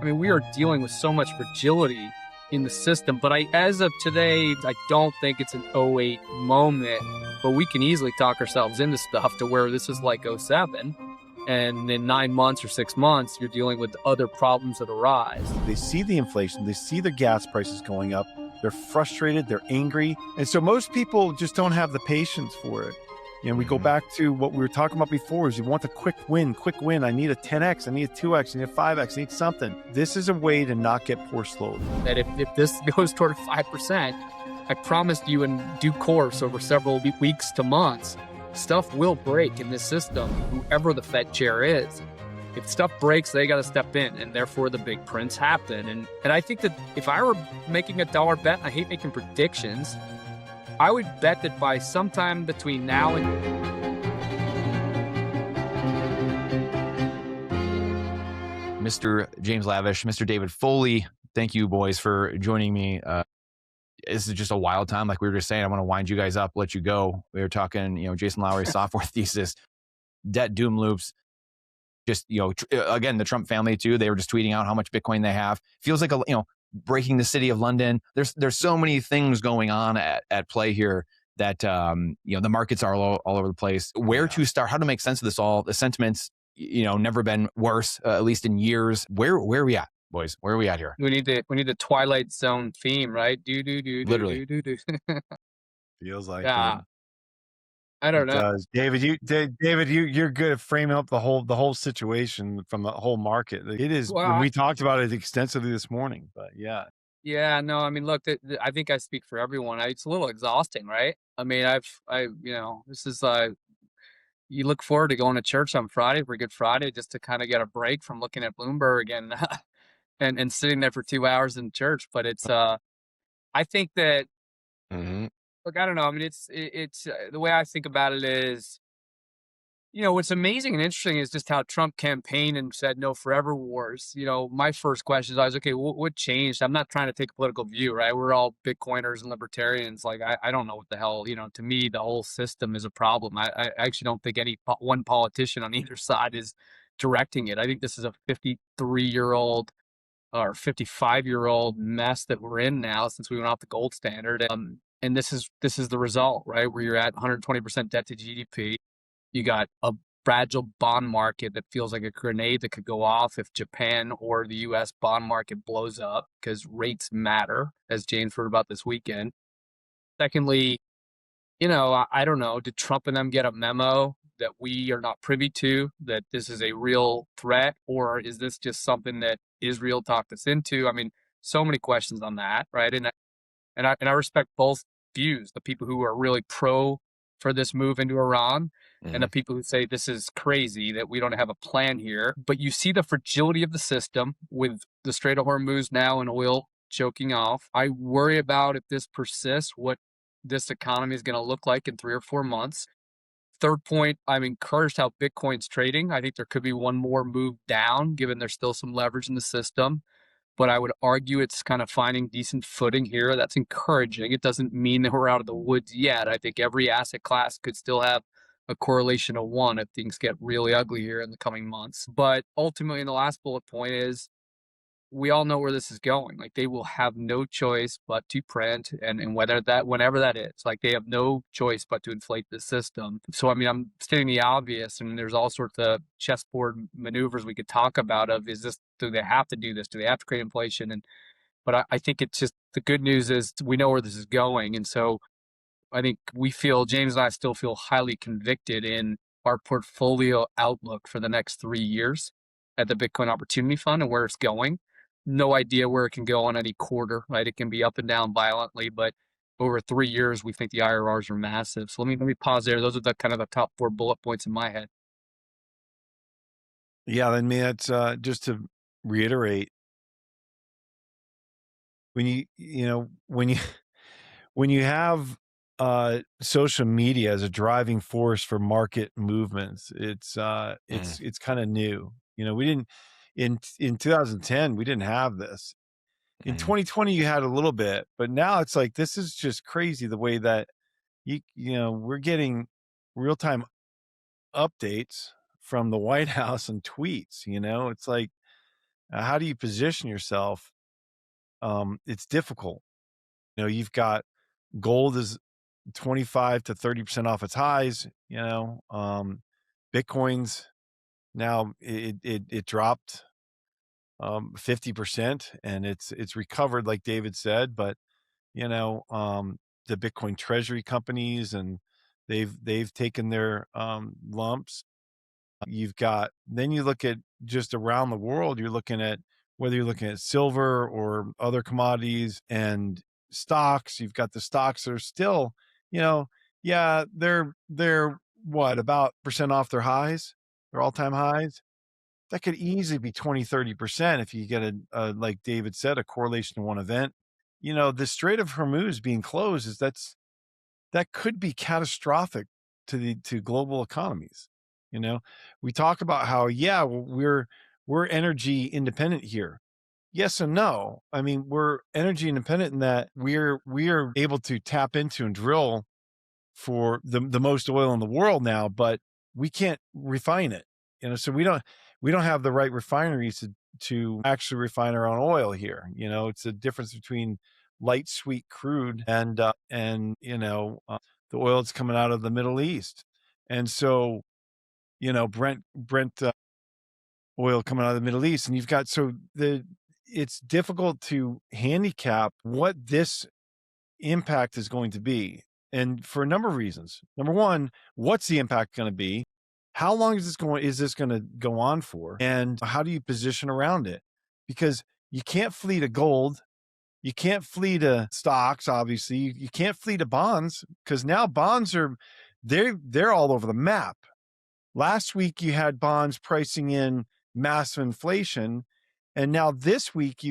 I mean, we are dealing with so much fragility in the system, but as of today, I don't think it's an '08 moment, but we can easily talk ourselves into stuff to where this is like '07. And in 9 months or 6 months, you're dealing with other problems that arise. They see the inflation, they see the gas prices going up, they're frustrated, they're angry. And so most people just don't have the patience for it. You know, we go back to what we were talking about before is you want the quick win. I need a 10X, I need a 2X, I need a 5X, I need something. This is a way to not get poor slowed. That if this goes toward 5%, I promised you in due course over several weeks to months, stuff will break in this system, whoever the Fed chair is. If stuff breaks, they got to step in, and therefore the big prints happen. And I think that if I were making a dollar bet, I hate making predictions, I would bet that by sometime between now and... Mr. James Lavish, Mr. David Foley, thank you, boys, for joining me. This is just a wild time. Like we were just saying, I want to wind you guys up, let you go. We were talking, Jason Lowery's software thesis, debt doom loops. Just, again, the Trump family too. They were just tweeting out how much Bitcoin they have. Feels like breaking the city of London. There's so many things going on at play here that the markets are all over the place. Where to start? How to make sense of this all? The sentiments, never been worse, at least in years. Where are we at, boys? Where are we at here? We need the Twilight Zone theme, right? Literally. Feels like yeah. it. I don't know. Does. David, you're good at framing up the whole situation from the whole market. It is. Well, we talked about it extensively this morning, but yeah. Yeah, no, I mean, look, I think I speak for everyone. It's a little exhausting, right? I mean, this is you look forward to going to church on Friday for Good Friday just to kind of get a break from looking at Bloomberg and sitting there for 2 hours in church. But it's, I think that, look, I don't know. I mean, it's the way I think about it is, what's amazing and interesting is just how Trump campaigned and said no forever wars. My first question is always, okay, what changed? I'm not trying to take a political view, right? We're all Bitcoiners and libertarians. Like, I don't know what the hell, to me, the whole system is a problem. I actually don't think one politician on either side is directing it. I think this is a 53-year-old or 55-year-old mess that we're in now since we went off the gold standard. And this is the result, right? Where you're at 120% debt to GDP. You got a fragile bond market that feels like a grenade that could go off if Japan or the US bond market blows up, because rates matter, as James heard about this weekend. Secondly, I don't know, did Trump and them get a memo that we are not privy to, that this is a real threat, or is this just something that Israel talked us into? I mean, so many questions on that, right? And I respect both views, the people who are really pro for this move into Iran, and the people who say this is crazy, that we don't have a plan here. But you see the fragility of the system with the Strait of Hormuz now and oil choking off. I worry about, if this persists, what this economy is going to look like in 3 or 4 months. Third point, I'm encouraged how Bitcoin's trading. I think there could be one more move down, given there's still some leverage in the system. But I would argue it's kind of finding decent footing here. That's encouraging. It doesn't mean that we're out of the woods yet. I think every asset class could still have a correlation of 1 if things get really ugly here in the coming months. But ultimately, the last bullet point is, we all know where this is going. Like, they will have no choice but to print, and whenever that is, like, they have no choice but to inflate the system. So, I mean, I'm stating the obvious, and there's all sorts of chessboard maneuvers we could talk about do they have to do this? Do they have to create inflation? But I think it's just, the good news is we know where this is going. And so I think James and I still feel highly convicted in our portfolio outlook for the next 3 years at the Bitcoin Opportunity Fund and where it's going. No idea where it can go on any quarter, right? It can be up and down violently, but over 3 years, we think the IRRs are massive. So let me pause there. Those are the kind of the top 4 bullet points in my head. Yeah, I mean, that's just to reiterate, when you have social media as a driving force for market movements, it's kind of new. We didn't in 2010, we didn't have this. In 2020, you had a little bit, but now it's like, this is just crazy the way that we're getting real-time updates from the White House and tweets. It's like, How do you position yourself? It's difficult. You've got gold is 25 to 30% off its highs. Bitcoin's now it dropped 50%, and it's recovered, like David said. But the Bitcoin Treasury companies, and they've taken their lumps. Then you look at just around the world, you're looking at whether you're looking at silver or other commodities and stocks. You've got the stocks that are still, yeah, they're what, about percent off their highs, their all-time highs. That could easily be 20, 30% if you get like David said, a correlation to one event. The Strait of Hormuz being closed that could be catastrophic to global economies. We talk about how, yeah, we're energy independent here. Yes and no. I mean, we're energy independent in that we are able to tap into and drill for the most oil in the world now, but we can't refine it. So we don't have the right refineries to actually refine our own oil here. It's a difference between light sweet crude and the oil that's coming out of the Middle East. And so, Brent oil coming out of the Middle East, and you've got, it's difficult to handicap what this impact is going to be. And for a number of reasons. Number one, what's the impact going to be? How long is this going to go on for? And how do you position around it? Because you can't flee to gold. You can't flee to stocks, obviously. You can't flee to bonds, because now bonds they're all over the map. Last week you had bonds pricing in massive inflation. And now this week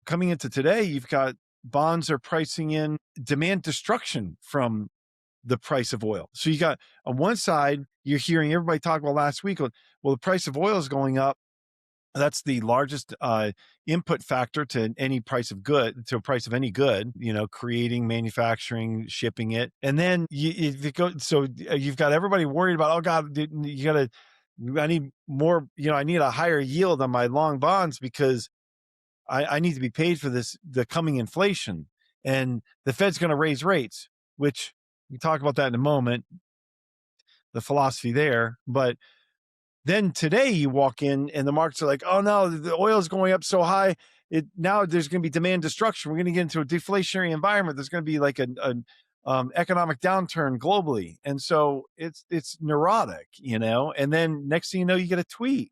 coming into today, you've got bonds are pricing in demand destruction from the price of oil. So you got, on one side, you're hearing everybody talk about last week, well, the price of oil is going up. That's the largest input factor to any price of good, to a price of any good, creating, manufacturing, shipping it. And then you've got everybody worried about, oh God, I need more, I need a higher yield on my long bonds because I need to be paid for the coming inflation. And the Fed's going to raise rates, which we talk about that in a moment, the philosophy there. But then today you walk in and the markets are like, oh no, the oil is going up so high. Now there's going to be demand destruction. We're going to get into a deflationary environment. There's going to be like an economic downturn globally. And so it's neurotic, and then next thing you know, you get a tweet,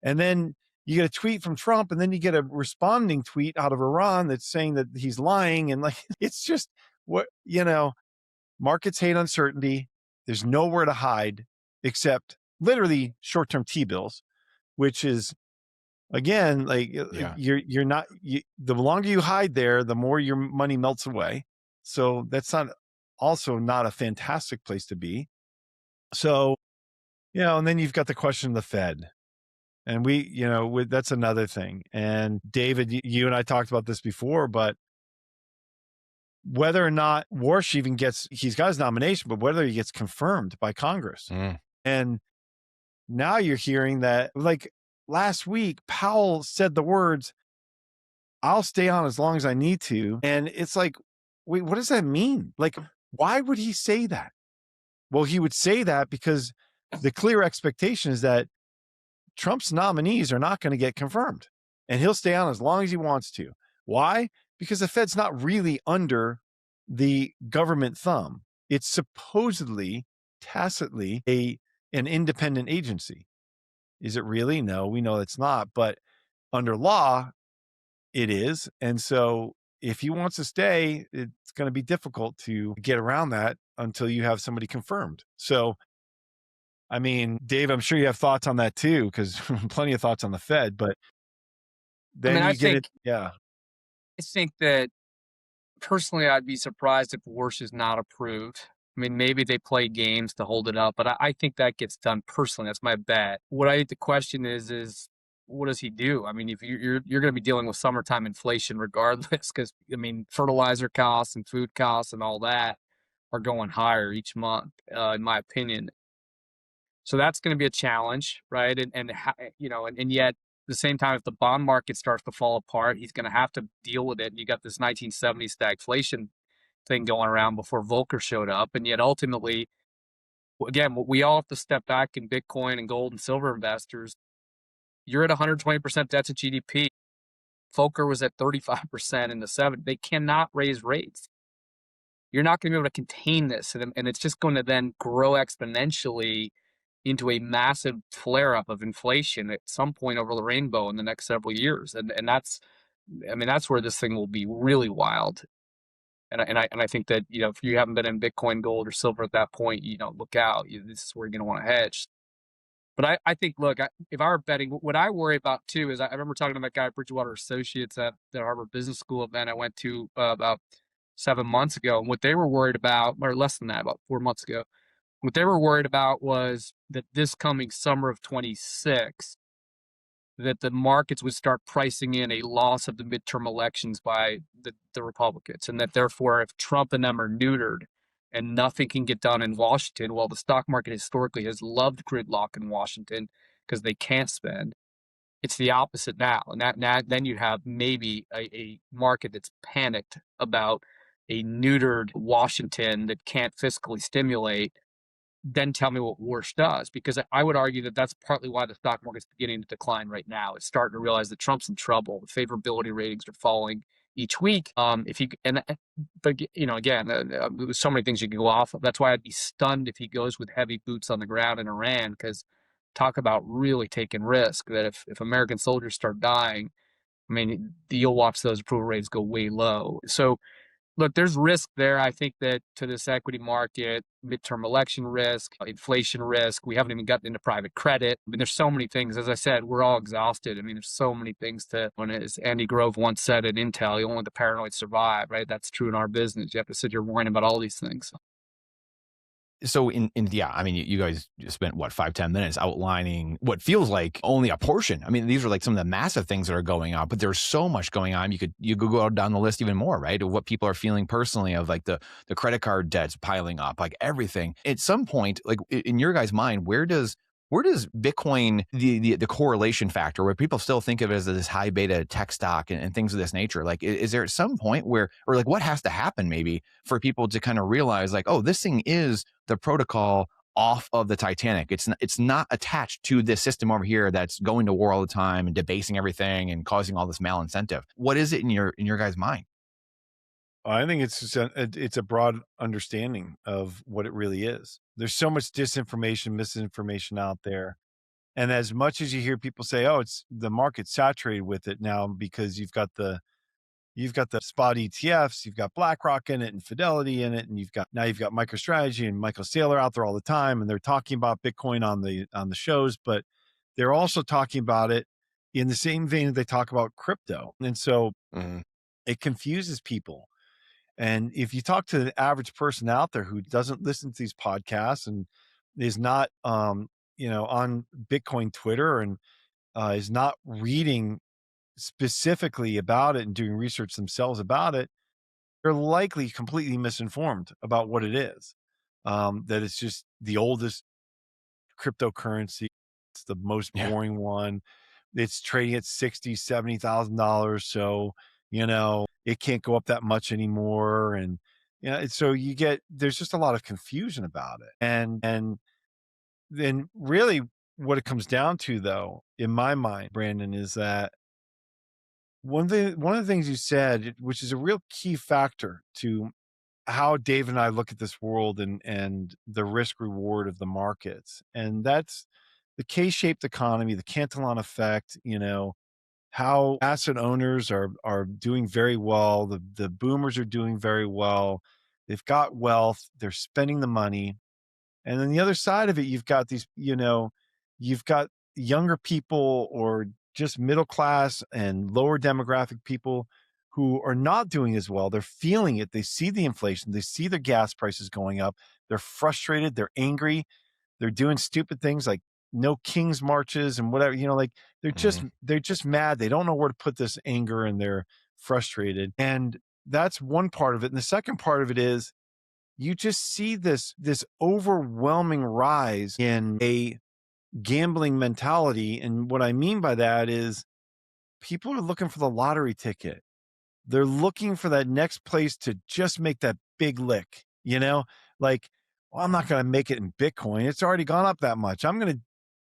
and then you get a tweet from Trump, and then you get a responding tweet out of Iran that's saying that he's lying. And it's just markets hate uncertainty. There's nowhere to hide except literally short-term T-bills, which is, again, you're not, the longer you hide there, the more your money melts away. So that's also not a fantastic place to be. So, and then you've got the question of the Fed. And that's another thing. And David, you and I talked about this before, but whether or not Warsh even he's got his nomination, but whether he gets confirmed by Congress. And now you're hearing that, like last week, Powell said the words, I'll stay on as long as I need to. And it's like, wait, what does that mean? Like, why would he say that? Well, he would say that because the clear expectation is that Trump's nominees are not going to get confirmed, and he'll stay on as long as he wants to. Why? Because the Fed's not really under the government thumb. It's supposedly, tacitly, an independent agency. Is it really? No, we know it's not. But under law, it is. And so if he wants to stay, it's going to be difficult to get around that until you have somebody confirmed. So, I mean, Dave, I'm sure you have thoughts on that too, because plenty of thoughts on the Fed. But then I think that personally, I'd be surprised if Warsh is not approved. I mean, maybe they play games to hold it up, but I think that gets done personally. That's my bet. What I think the question is what does he do? I mean, if you're going to be dealing with summertime inflation regardless, because I mean, fertilizer costs and food costs and all that are going higher each month, in my opinion. So that's going to be a challenge, right? And yet the same time, if the bond market starts to fall apart, he's going to have to deal with it. And you got this 1970s stagflation thing going around before Volcker showed up. And yet ultimately, again, we all have to step back in Bitcoin and gold and silver investors. You're at 120% debt to GDP. Volcker was at 35% in the 70s. They cannot raise rates. You're not going to be able to contain this. And it's just going to then grow exponentially into a massive flare-up of inflation at some point over the rainbow in the next several years. And that's, I mean, that's where this thing will be really wild. And I think that, you know, if you haven't been in Bitcoin, gold, or silver at that point, you know, look out. This is where you're going to want to hedge. But I think, look, if I were betting, what I worry about too is I remember talking to that guy at Bridgewater Associates at the Harvard Business School event I went to about 7 months ago. And what they were worried about, or less than that, about 4 months ago, what they were worried about was that this coming summer of 26, that the markets would start pricing in a loss of the midterm elections by the Republicans, and that therefore, if Trump and them are neutered and nothing can get done in Washington, well, the stock market historically has loved gridlock in Washington because they can't spend. It's the opposite now, and then you have maybe a market that's panicked about a neutered Washington that can't fiscally stimulate. Then tell me what worse does, because I would argue that that's partly why the stock market's beginning to decline right now. It's starting to realize that Trump's in trouble. The favorability ratings are falling each week. But you know, again, there's so many things you can go off of. That's why I'd be stunned if he goes with heavy boots on the ground in Iran, because talk about really taking risk. That if American soldiers start dying, I mean, you'll watch those approval rates go way low. So look, there's risk there. I think that to this equity market, midterm election risk, inflation risk, we haven't even gotten into private credit. I mean, there's so many things. As I said, we're all exhausted. I mean, there's so many things when as Andy Grove once said at Intel, only the paranoid survive, right? That's true in our business. You have to sit here worrying about all these things. So yeah, I mean, you guys spent what 5-10 minutes outlining what feels like only a portion. I mean, these are like some of the massive things that are going on, but there's so much going on. You could go down the list even more, right? Of what people are feeling personally, of like the credit card debts piling up, like everything. At some point, like in your guys' mind, where does Bitcoin, the correlation factor, where people still think of it as this high beta tech stock and things of this nature? Like, is there at some point where, or like what has to happen maybe for people to kind of realize like, oh, this thing is the protocol off of the Titanic. It's not attached to this system over here that's going to war all the time and debasing everything and causing all this malincentive. What is it in your guys' mind? I think it's just it's a broad understanding of what it really is. There's so much disinformation, misinformation out there. And as much as you hear people say, oh, it's the market's saturated with it now because you've got the spot ETFs, you've got BlackRock in it and Fidelity in it, and you've got MicroStrategy and Michael Saylor out there all the time, and they're talking about Bitcoin on the shows, but they're also talking about it in the same vein that they talk about crypto. And so it confuses people. And if you talk to the average person out there who doesn't listen to these podcasts and is not, on Bitcoin Twitter and is not reading specifically about it and doing research themselves about it, they're likely completely misinformed about what it is. That it's just the oldest cryptocurrency. It's the most boring one. It's trading at $60,000, $70,000. So, it can't go up that much anymore. And, so there's just a lot of confusion about it. And then really what it comes down to, though, in my mind, Brandon, is that one of the things you said, which is a real key factor to how Dave and I look at this world and the risk reward of the markets. And that's the K-shaped economy, the Cantillon effect, how asset owners are doing very well. The boomers are doing very well. They've got wealth. They're spending the money. And then the other side of it, you've got these, you've got younger people or just middle class and lower demographic people who are not doing as well. They're feeling it. They see the inflation. They see their gas prices going up. They're frustrated. They're angry. They're doing stupid things like no King's marches and whatever, like they're just mad. They don't know where to put this anger and they're frustrated. And that's one part of it. And the second part of it is you just see this overwhelming rise in a gambling mentality. And what I mean by that is people are looking for the lottery ticket. They're looking for that next place to just make that big lick, like, well, I'm not going to make it in Bitcoin. It's already gone up that much. I'm going to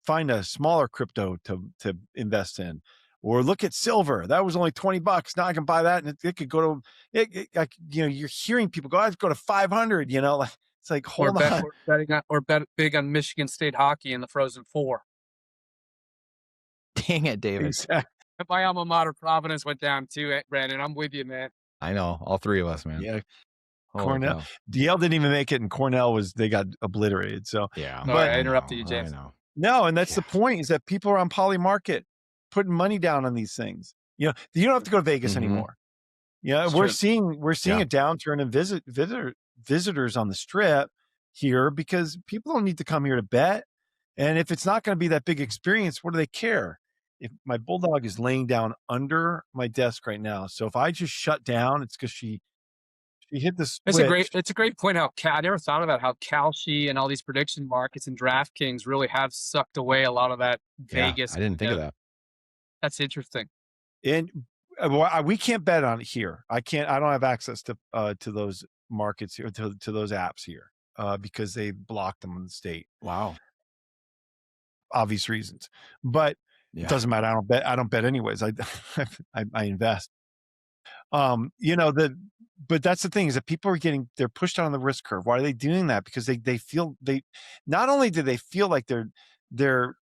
find a smaller crypto to invest in, or look at silver. That was only $20. Now I can buy that, and it could go to, you're hearing people go, I'd go to 500. It's like, hold on. Or bet big on Michigan State hockey in the Frozen Four. Dang it, David. Exactly. My alma mater, Providence, went down too, Brandon. I'm with you, man. I know, all three of us, man. Yeah. Holy Cornell, cow. Yale didn't even make it, and Cornell they got obliterated. So yeah, but I interrupted you, James. I know. No, and that's the point, is that people are on poly market putting money down on these things. You don't have to go to Vegas anymore. It's we're true. seeing a downturn in visitors on the Strip here, because people don't need to come here to bet. And if it's not going to be that big experience, what do they care? If my bulldog is laying down under my desk right now, so if I just shut down, it's because she hit the switch. It's a great point. I never thought about how Kalshi and all these prediction markets and DraftKings really have sucked away a lot of that Vegas. I didn't think of that. That's interesting. And we can't bet on it here. I don't have access to those markets here, to those apps here, because they blocked them in the state. Wow. Obvious reasons, but it doesn't matter. I don't bet anyways. I invest. But that's the thing, is that people are they're pushed on the risk curve. Why are they doing that? Because they feel, not only do they feel like they're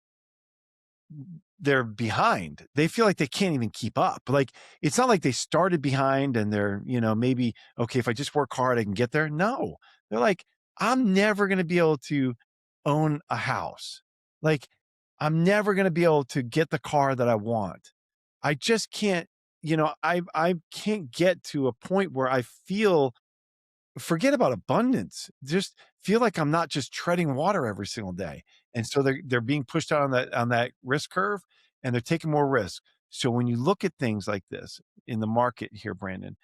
behind, they feel like they can't even keep up. Like, it's not like they started behind and they're, maybe, okay, if I just work hard, I can get there. No, they're like, I'm never going to be able to own a house. Like, I'm never going to be able to get the car that I want. I just can't, I can't get to a point where I feel, forget about abundance, just feel like I'm not just treading water every single day. And so they're being pushed out on that risk curve, and they're taking more risk. So when you look at things like this in the market here, Brandon,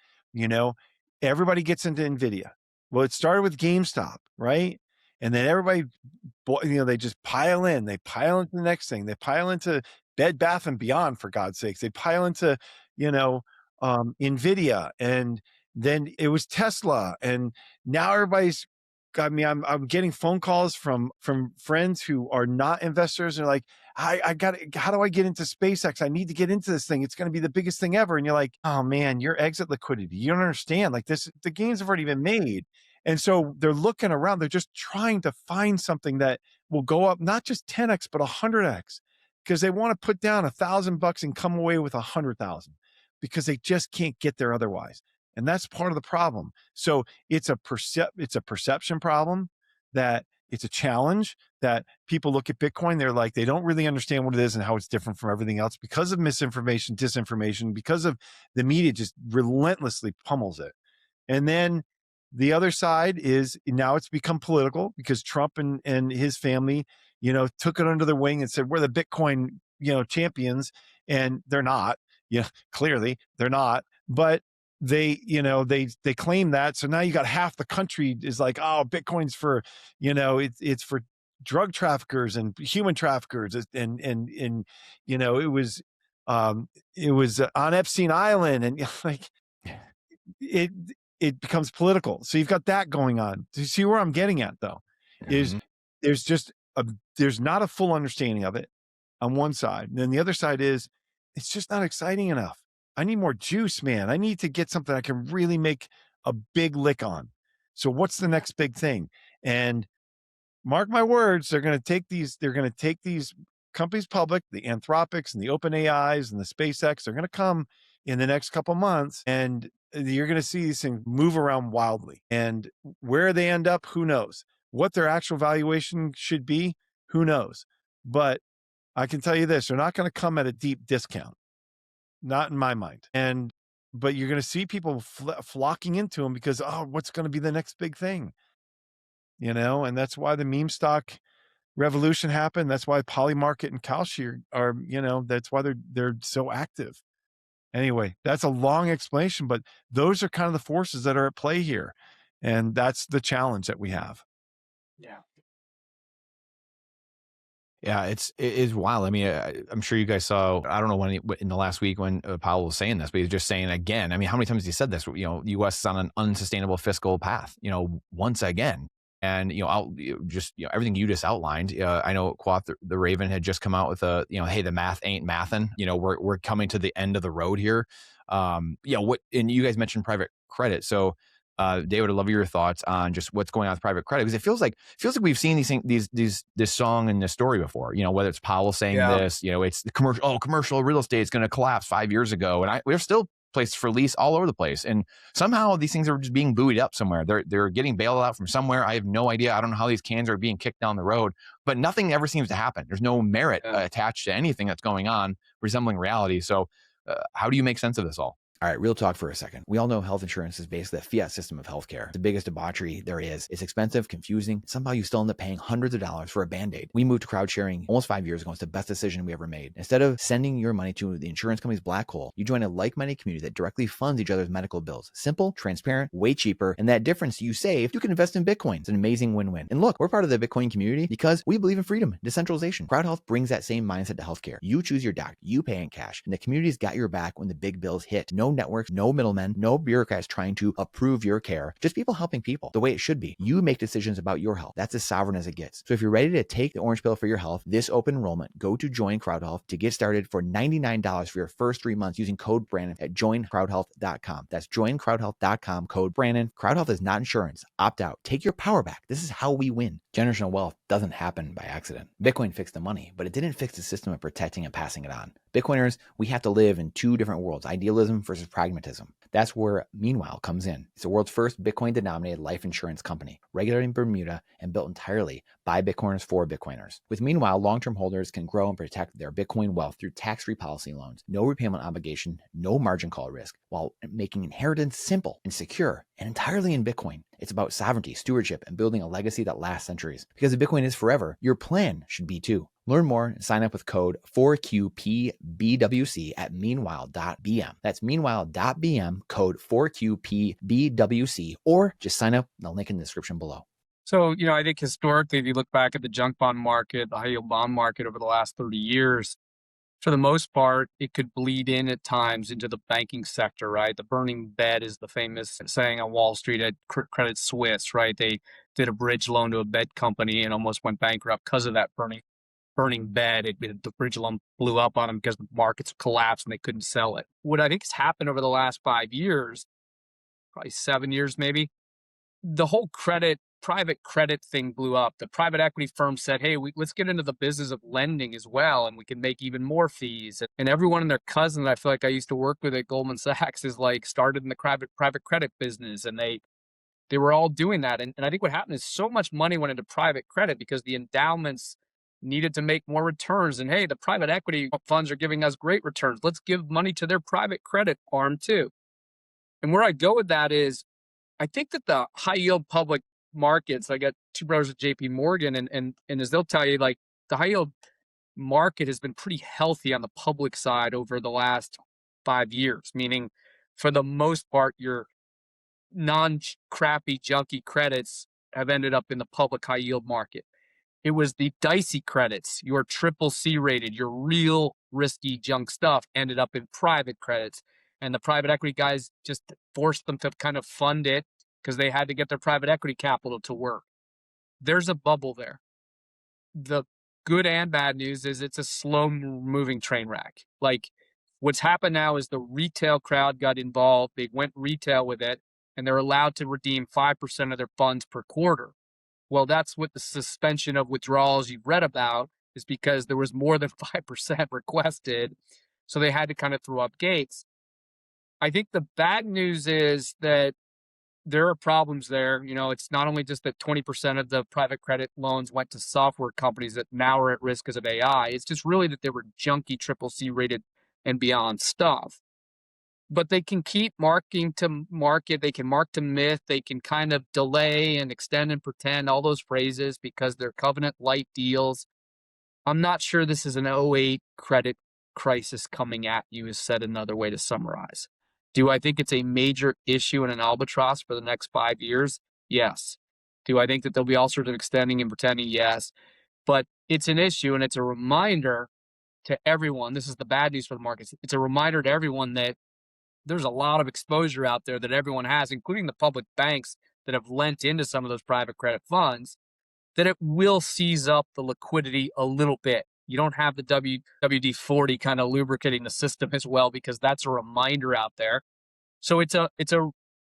everybody gets into NVIDIA. Well, it started with GameStop, right? And then everybody, they just pile in. They pile into the next thing. They pile into Bed Bath and Beyond, for God's sakes. They pile into, NVIDIA, and then it was Tesla, and now everybody's. I'm getting phone calls from friends who are not investors. They're like, how do I get into SpaceX? I need to get into this thing. It's going to be the biggest thing ever. And you're like, oh man, your exit liquidity. You don't understand. Like, the gains have already been made. And so they're looking around. They're just trying to find something that will go up, not just 10x, but 100x, because they want to put down $1,000 and come away with 100,000, because they just can't get there otherwise. And that's part of the problem. So it's a perception problem, that it's a challenge, that people look at Bitcoin, they're like, they don't really understand what it is and how it's different from everything else, because of misinformation, disinformation, because of the media just relentlessly pummels it. And then the other side is, now it's become political, because Trump and his family, took it under their wing and said, we're the Bitcoin, champions. And they're not. Clearly they're not. But they claim that. So now you got half the country is like, oh, Bitcoin's for, it's for drug traffickers and human traffickers. And it was on Epstein Island, and like, it becomes political. So you've got that going on. Do you see where I'm getting at, though? Is there's not a full understanding of it on one side. And then the other side is, it's just not exciting enough. I need more juice, man. I need to get something I can really make a big lick on. So what's the next big thing? And mark my words, they're going to take these companies public, the Anthropics and the OpenAIs and the SpaceX. They're going to come in the next couple months, and you're going to see these things move around wildly. And where they end up, who knows? What their actual valuation should be, who knows? But I can tell you this, they're not going to come at a deep discount. Not in my mind. But you're going to see people flocking into them because, oh, what's going to be the next big thing? And that's why the meme stock revolution happened. That's why Polymarket and Kalshi are, that's why they're so active. Anyway, that's a long explanation, but those are kind of the forces that are at play here. And that's the challenge that we have. Yeah. Yeah, it is wild. I mean, I'm sure you guys saw, I don't know when in the last week when Powell was saying this, but he's just saying again. I mean, how many times has he said this? You know, the U.S. is on an unsustainable fiscal path, you know, once again. And, you know, everything you just outlined, I know Quoth the Raven had just come out with hey, the math ain't mathin'. You know, we're coming to the end of the road here. And you guys mentioned private credit. So, David, I'd love your thoughts on just what's going on with private credit, because it feels like we've seen this song and this story before. You know, whether it's Powell saying this, you know, it's the commercial real estate is going to collapse 5 years ago, and we're still places for lease all over the place, and somehow these things are just being buoyed up somewhere. They're getting bailed out from somewhere. I have no idea. I don't know how these cans are being kicked down the road, but nothing ever seems to happen. There's no merit attached to anything that's going on resembling reality. So, how do you make sense of this all? All right, real talk for a second. We all know health insurance is basically a fiat system of healthcare. The biggest debauchery there is. It's expensive, confusing. Somehow you still end up paying hundreds of dollars for a Band-Aid. We moved to crowd sharing almost 5 years ago. It's the best decision we ever made. Instead of sending your money to the insurance company's black hole, you join a like-minded community that directly funds each other's medical bills. Simple, transparent, way cheaper, and that difference you save, you can invest in Bitcoin. It's an amazing win-win. And look, we're part of the Bitcoin community because we believe in freedom, decentralization. Crowd Health brings that same mindset to healthcare. You choose your doctor, you pay in cash, and the community's got your back when the big bills hit. No networks, no middlemen, no bureaucrats trying to approve your care, just people helping people the way it should be. You make decisions about your health. That's as sovereign as it gets. So if you're ready to take the orange pill for your health, this open enrollment, go to Join Crowd Health to get started for $99 for your first 3 months using code Brandon at joincrowdhealth.com. That's joincrowdhealth.com, code Brandon. Crowd Health is not insurance. Opt out. Take your power back. This is how we win. Generational wealth doesn't happen by accident. Bitcoin fixed the money, but it didn't fix the system of protecting and passing it on. Bitcoiners, we have to live in two different worlds, idealism versus pragmatism. That's where Meanwhile comes in. It's the world's first Bitcoin-denominated life insurance company, regulated in Bermuda and built entirely by Bitcoiners for Bitcoiners. With Meanwhile, long-term holders can grow and protect their Bitcoin wealth through tax-free policy loans, no repayment obligation, no margin call risk, while making inheritance simple and secure and entirely in Bitcoin. It's about sovereignty, stewardship, and building a legacy that lasts centuries. Because if Bitcoin is forever, your plan should be too. Learn more and sign up with code 4QPBWC at meanwhile.bm. That's meanwhile.bm, code 4QPBWC, or just sign up in the link in the description below. So, you know, I think historically, if you look back at the junk bond market, the high yield bond market over the last 30 years, for the most part, it could bleed in at times into the banking sector, right? The burning bed is the famous saying on Wall Street at Credit Suisse, right? They did a bridge loan to a bed company and almost went bankrupt because of that burning bed. The bridge loan blew up on them because the markets collapsed and they couldn't sell it. What I think has happened over the last 5 years, probably 7 years maybe, the whole private credit thing blew up. The private equity firm said, hey, let's get into the business of lending as well, and we can make even more fees. And everyone and their cousin that I feel like I used to work with at Goldman Sachs is like started in the private credit business, and they were all doing that. And I think what happened is so much money went into private credit because the endowments needed to make more returns. And hey, the private equity funds are giving us great returns. Let's give money to their private credit arm too. And where I go with that is, I think that the high yield public markets, I got two brothers at JP Morgan, and as they'll tell you, like the high yield market has been pretty healthy on the public side over the last 5 years, meaning for the most part, your non-crappy junky credits have ended up in the public high yield market. It was the dicey credits, your triple C rated, your real risky junk stuff ended up in private credits. And the private equity guys just forced them to kind of fund it because they had to get their private equity capital to work. There's a bubble there. The good and bad news is it's a slow moving train wreck. Like what's happened now is the retail crowd got involved. They went retail with it, and they're allowed to redeem 5% of their funds per quarter. Well, that's what the suspension of withdrawals you've read about is, because there was more than 5% requested. So they had to kind of throw up gates. I think the bad news is that there are problems there. You know, it's not only just that 20% of the private credit loans went to software companies that now are at risk because of AI. It's just really that they were junky triple C rated and beyond stuff. But they can keep marking to market. They can mark to myth. They can kind of delay and extend and pretend, all those phrases, because they're covenant light deals. I'm not sure this is an 08 credit crisis coming at you, is said another way to summarize. Do I think it's a major issue and an albatross for the next 5 years? Yes. Do I think that there'll be all sorts of extending and pretending? Yes. But it's an issue, and it's a reminder to everyone. This is the bad news for the markets. It's a reminder to everyone that there's a lot of exposure out there that everyone has, including the public banks that have lent into some of those private credit funds, that it will seize up the liquidity a little bit. You don't have the WD-40 kind of lubricating the system as well, because that's a reminder out there. So it's a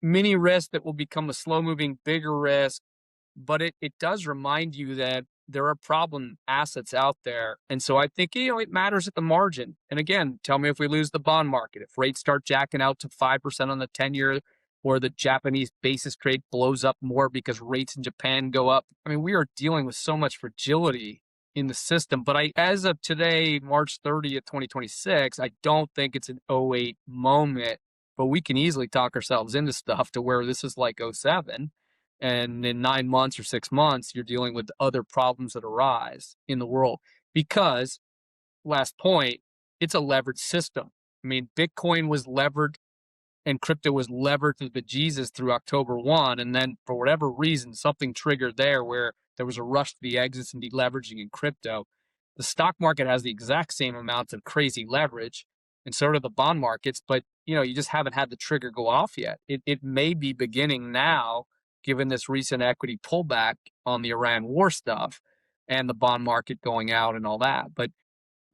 mini risk that will become a slow-moving, bigger risk, but it does remind you that there are problem assets out there. And so I think, it matters at the margin. And again, tell me if we lose the bond market, if rates start jacking out to 5% on the 10-year, or the Japanese basis trade blows up more because rates in Japan go up. I mean, we are dealing with so much fragility in the system. But as of today, March 30th, 2026, I don't think it's an 08 moment, but we can easily talk ourselves into stuff to where this is like 07. And in 9 months or 6 months, you're dealing with other problems that arise in the world. Because, last point, it's a leveraged system. I mean, Bitcoin was levered and crypto was levered to the bejesus through October 1. And then for whatever reason, something triggered there where there was a rush to the exits and deleveraging in crypto. The stock market has the exact same amount of crazy leverage, and so do the bond markets, but you just haven't had the trigger go off yet. It may be beginning now, given this recent equity pullback on the Iran war stuff and the bond market going out and all that. But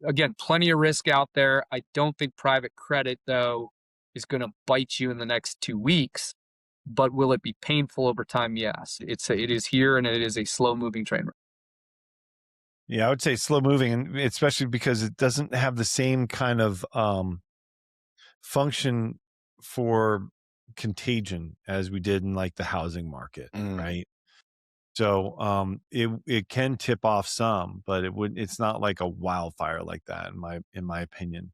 again, plenty of risk out there. I don't think private credit, though, is going to bite you in the next 2 weeks. But will it be painful over time? Yes. It is here, and it is a slow-moving train. Yeah, I would say slow moving, and especially because it doesn't have the same kind of function for contagion as we did in like the housing market, right? So it can tip off some, but it's not like a wildfire like that in my opinion.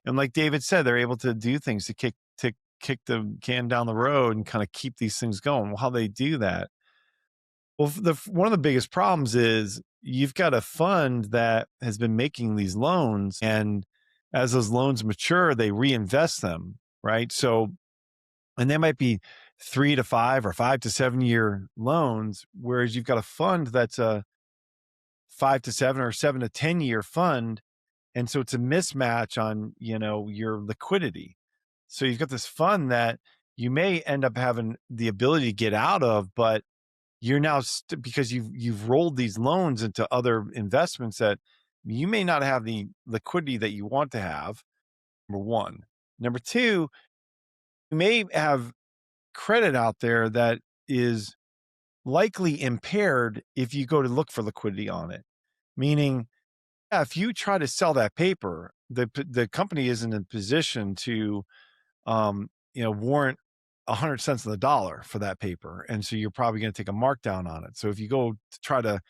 And like David said, they're able to do things to kick the can down the road and kind of keep these things going. Well, how they do that? Well, one of the biggest problems is you've got a fund that has been making these loans, and as those loans mature, they reinvest them, right? So, and they might be 3 to 5 or 5 to 7 year loans, whereas you've got a fund that's a 5 to 7 or 7 to 10 year fund. And so it's a mismatch on, your liquidity. So you've got this fund that you may end up having the ability to get out of, but you're now because you've rolled these loans into other investments that you may not have the liquidity that you want to have. Number one. Number two, you may have credit out there that is likely impaired if you go to look for liquidity on it. Meaning, if you try to sell that paper, the company isn't in a position to, warrant 100 cents on the dollar for that paper. And so you're probably going to take a markdown on it. So if you go to try to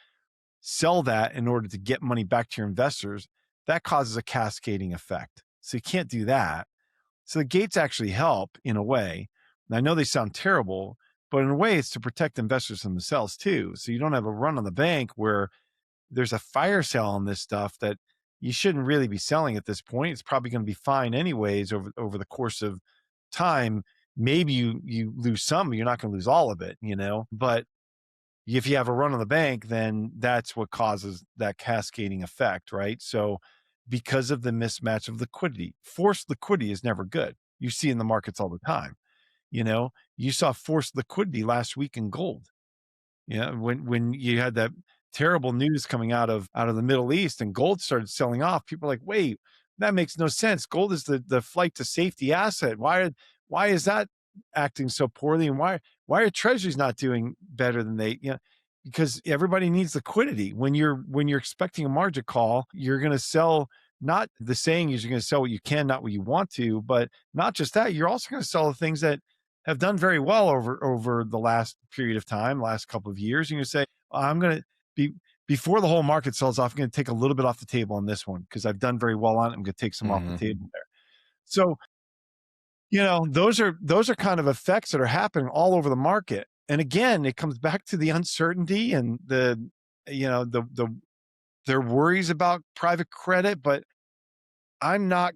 sell that in order to get money back to your investors, that causes a cascading effect. So you can't do that. So the gates actually help in a way. And I know they sound terrible, but in a way it's to protect investors from themselves too. So you don't have a run on the bank where there's a fire sale on this stuff that you shouldn't really be selling at this point. It's probably going to be fine anyways over the course of time. Maybe you lose some, but you're not going to lose all of it, But if you have a run on the bank, then that's what causes that cascading effect, right? So because of the mismatch of liquidity, forced liquidity is never good. You see in the markets all the time. You saw forced liquidity last week in gold. Yeah, when you had that terrible news coming out of the Middle East and gold started selling off, people are like, wait, that makes no sense. Gold is the flight to safety asset. Why is that acting so poorly? And why are treasuries not doing better than they, because everybody needs liquidity. When you're expecting a margin call, you're going to sell. Not the saying is you're going to sell what you can, not what you want to, but not just that, you're also going to sell the things that have done very well over the last period of time, last couple of years. You're going to say, I'm going to be, before the whole market sells off, I'm going to take a little bit off the table on this one because I've done very well on it. I'm going to take some off the table there. So, those are kind of effects that are happening all over the market. And again, it comes back to the uncertainty and their worries about private credit. But I'm not,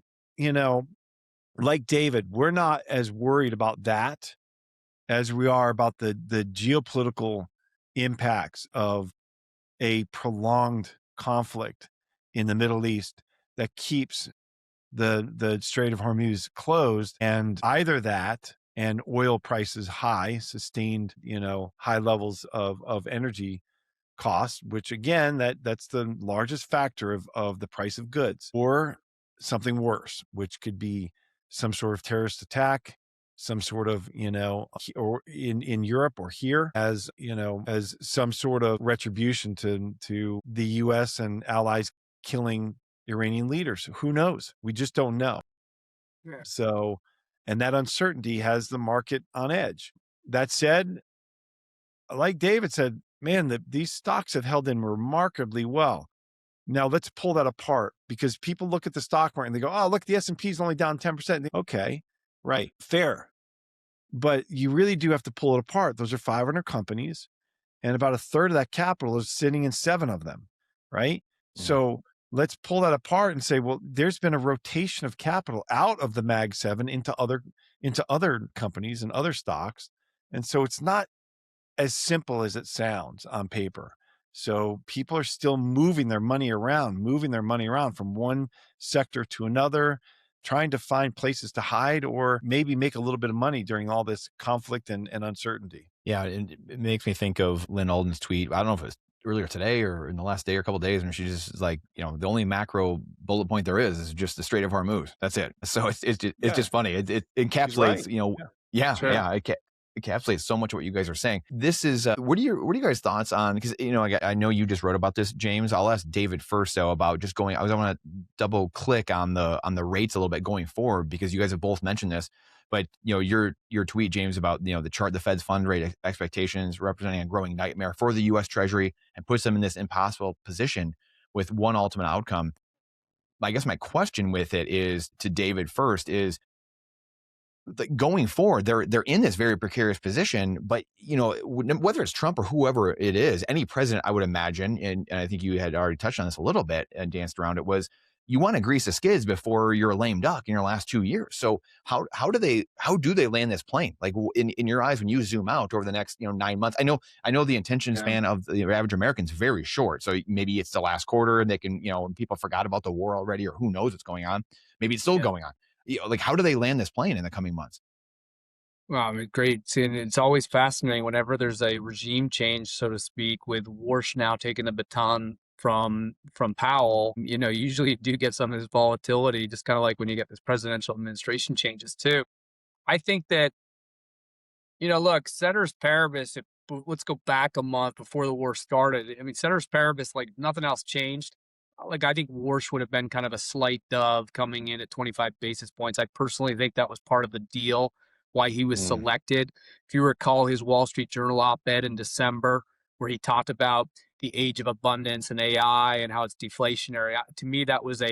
like David, we're not as worried about that as we are about the geopolitical impacts of a prolonged conflict in the Middle East that keeps the Strait of Hormuz closed, and either that and oil prices high, sustained, high levels of energy costs, which again, that's the largest factor of the price of goods, or something worse, which could be some sort of terrorist attack, some sort of, or in Europe or here, as as some sort of retribution to the US and allies killing Iranian leaders. Who knows? We just don't know. Yeah. So, and that uncertainty has the market on edge. That said, like David said, man, these stocks have held in remarkably well. Now let's pull that apart, because people look at the stock market and they go, oh, look, the S&P is only down 10%. Okay, right, fair. But you really do have to pull it apart. Those are 500 companies, and about a third of that capital is sitting in 7 of them, right? Yeah. So let's pull that apart and say, well, there's been a rotation of capital out of the Mag 7 into other companies and other stocks. And so it's not as simple as it sounds on paper. So people are still moving their money around from one sector to another, trying to find places to hide or maybe make a little bit of money during all this conflict and uncertainty. Yeah, and it makes me think of Lynn Alden's tweet. I don't know if it was earlier today or in the last day or a couple of days, when she just is like, the only macro bullet point there is just the Strait of Hormuz. That's it. So it's just funny. It encapsulates, Right. It encapsulates so much of what you guys are saying. This is what are your guys' thoughts on? Because I know you just wrote about this, James. I'll ask David first though about just going. I want to double click on the rates a little bit going forward, because you guys have both mentioned this. But your tweet, James, about the chart, the Fed's fund rate expectations representing a growing nightmare for the U.S. Treasury, and puts them in this impossible position with one ultimate outcome. I guess my question with it is to David first is, going forward, they're in this very precarious position. But whether it's Trump or whoever it is, any president, I would imagine, and I think you had already touched on this a little bit and danced around it, was you want to grease the skids before you're a lame duck in your last 2 years. So how do they land this plane? Like in your eyes, when you zoom out over the next 9 months, I know the attention span of the average American is very short. So maybe it's the last quarter and they can and people forgot about the war already, or who knows what's going on. Maybe it's still going on. Like, how do they land this plane in the coming months? Well, I mean, great. See, and it's always fascinating whenever there's a regime change, so to speak, with Warsh now taking the baton from Powell. Usually you do get some of this volatility, just kind of like when you get this presidential administration changes too. I think that, look, ceteris paribus, let's go back a month before the war started. I mean, ceteris paribus, like nothing else changed. Like, I think Warsh would have been kind of a slight dove coming in at 25 basis points. I personally think that was part of the deal, why he was selected. If you recall his Wall Street Journal op-ed in December, where he talked about the age of abundance and AI and how it's deflationary, to me, that was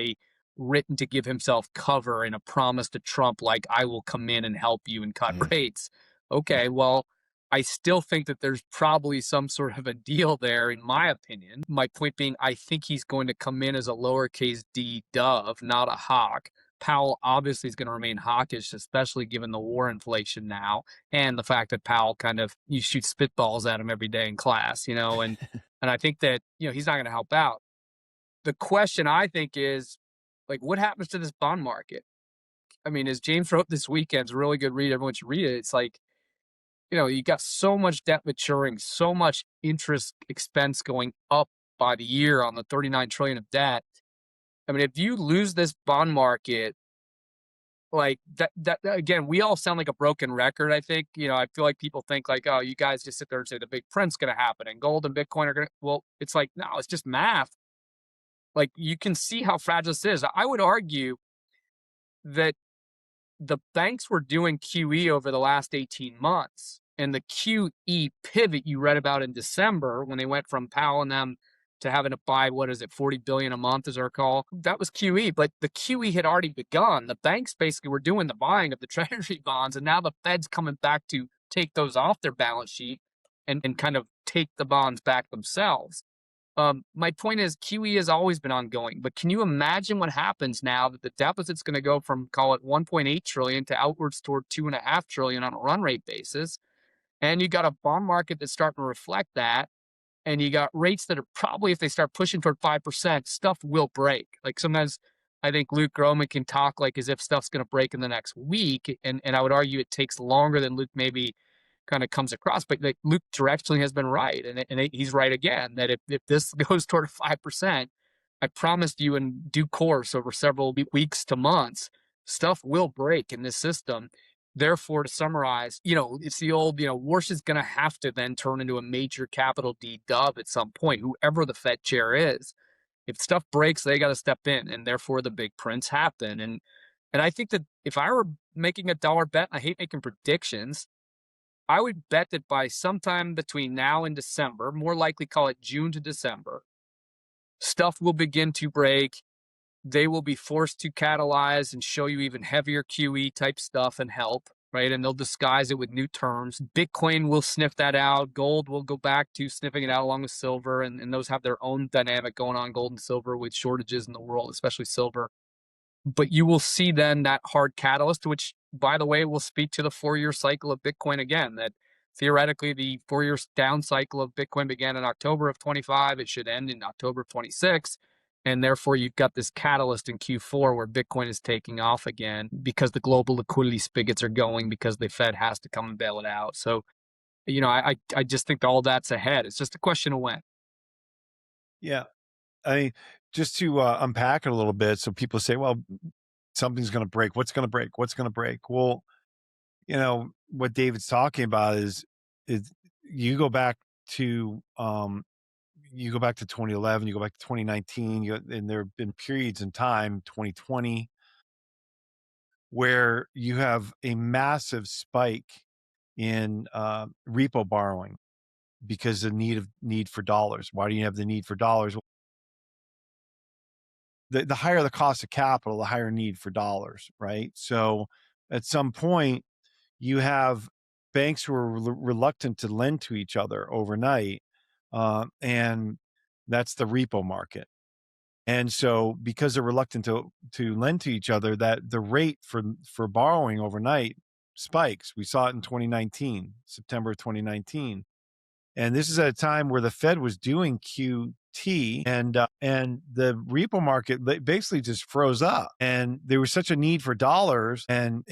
written to give himself cover and a promise to Trump, like, I will come in and help you and cut rates. Okay, well, I still think that there's probably some sort of a deal there, in my opinion. My point being, I think he's going to come in as a lowercase d dove, not a hawk. Powell obviously is going to remain hawkish, especially given the war inflation now, and the fact that Powell you shoot spitballs at him every day in class, and I think that, he's not going to help out. The question, I think, is, like, what happens to this bond market? I mean, as James wrote this weekend, it's a really good read. Everyone should read it. It's like, you got so much debt maturing, so much interest expense going up by the year on the 39 trillion of debt. I mean, if you lose this bond market, like that again, we all sound like a broken record. I think, I feel like people think like, oh, you guys just sit there and say the big print's going to happen and gold and Bitcoin are going to, well, it's like, no, it's just math. Like, you can see how fragile this is. I would argue that the banks were doing QE over the last 18 months. And the QE pivot you read about in December, when they went from Powell and them to having to buy, $40 billion a month, as I recall, that was QE. But the QE had already begun. The banks basically were doing the buying of the Treasury bonds. And now the Fed's coming back to take those off their balance sheet and kind of take the bonds back themselves. My point is, QE has always been ongoing, but can you imagine what happens now that the deficit's going to go from, call it 1.8 trillion to outwards toward 2.5 trillion on a run rate basis? And you got a bond market that's starting to reflect that. and you got rates that are probably, if they start pushing toward 5%, stuff will break. Like sometimes I think Luke Groman can talk like as if stuff's going to break in the next week. And I would argue it takes longer than Luke maybe kind of comes across. But like Luke directionally has been right. And he's right again, that if this goes toward 5%, I promised you in due course over several weeks to months, stuff will break in this system. Therefore, to summarize, it's the old, Warsh is going to have to then turn into a major capital D dove at some point, whoever the Fed chair is. If stuff breaks, they got to step in, and therefore the big prints happen. And I think that if I were making a dollar bet, I hate making predictions, I would bet that by sometime between now and December, more likely call it June to December, stuff will begin to break. They will be forced to catalyze and show you even heavier QE type stuff and help, right? And they'll disguise it with new terms. Bitcoin will sniff that out. Gold will go back to sniffing it out along with silver. And those have their own dynamic going on, gold and silver, with shortages in the world, especially silver. But you will see then that hard catalyst, which, by the way, will speak to the 4-year cycle of Bitcoin again, that theoretically the 4-year down cycle of Bitcoin began in October of 25. It should end in October of 26. And therefore, you've got this catalyst in Q4 where Bitcoin is taking off again because the global liquidity spigots are going, because the Fed has to come and bail it out. So, I just think all that's ahead. It's just a question of when. Yeah. I mean, just to unpack it a little bit. So people say, well, something's going to break. What's going to break? What's going to break? Well, what David's talking about is you go back to 2011, you go back to 2019, and there have been periods in time, 2020, where you have a massive spike in repo borrowing because of need for dollars. Why do you have the need for dollars? The higher the cost of capital, the higher need for dollars, right? So at some point, you have banks who are reluctant to lend to each other overnight, and that's the repo market. And so because they're reluctant to lend to each other, that the rate for borrowing overnight spikes. We saw it in 2019, September of 2019. And this is at a time where the Fed was doing QT, and the repo market basically just froze up. And there was such a need for dollars, and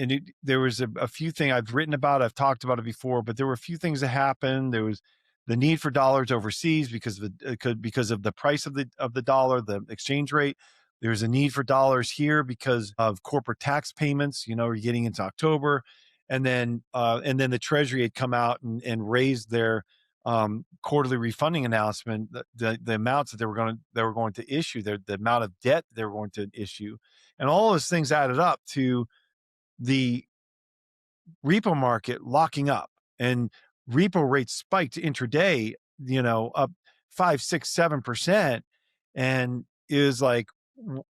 there was a few things I've written about, I've talked about it before, but there were a few things that happened. There was the need for dollars overseas because of the price of the dollar, the exchange rate. There's a need for dollars here because of corporate tax payments. We're getting into October, and then the Treasury had come out and raised their quarterly refunding announcement, the amounts that they were going to issue, the amount of debt they were going to issue, and all those things added up to the repo market locking up, and repo rates spiked intraday, up 5, 6, 7%, and it was like,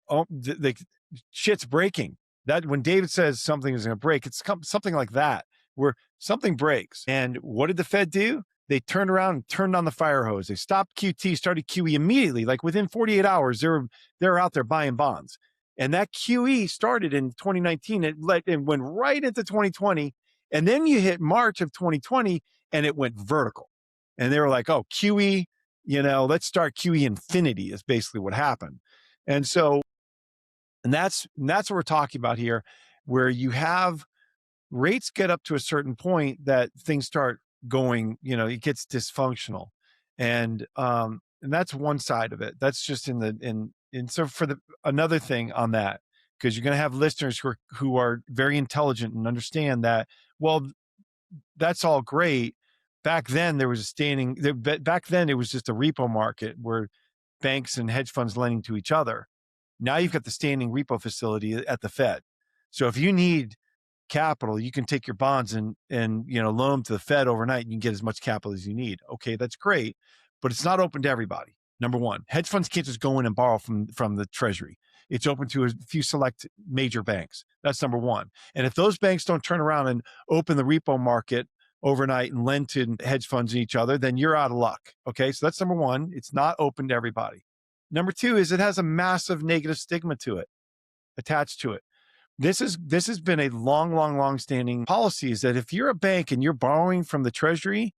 oh, the shit's breaking. That when David says something is going to break, it's something like that, where something breaks. And what did the Fed do? They turned around and turned on the fire hose. They stopped QT, started QE immediately. Like within 48 hours, they're out there buying bonds. And that QE started in 2019. It went right into 2020. And then you hit March of 2020 and it went vertical. And they were like, oh, QE, let's start QE infinity is basically what happened. And so, and that's what we're talking about here, where you have rates get up to a certain point that things start going, it gets dysfunctional. And that's one side of it. That's just and so for another thing on that, because you're going to have listeners who are very intelligent and understand that, well, that's all great. Back then there was back then it was just a repo market where banks and hedge funds lending to each other. Now you've got the standing repo facility at the Fed. So if you need capital, you can take your bonds and loan them to the Fed overnight, and you can get as much capital as you need. Okay, that's great, but it's not open to everybody. Number one, hedge funds can't just go in and borrow from the Treasury. It's open to a few select major banks. That's number one. And if those banks don't turn around and open the repo market overnight and lend to hedge funds and each other, then you're out of luck. Okay, so that's number one. It's not open to everybody. Number two is it has a massive negative stigma to it, attached to it. This has been a long standing policy, is that if you're a bank and you're borrowing from the Treasury,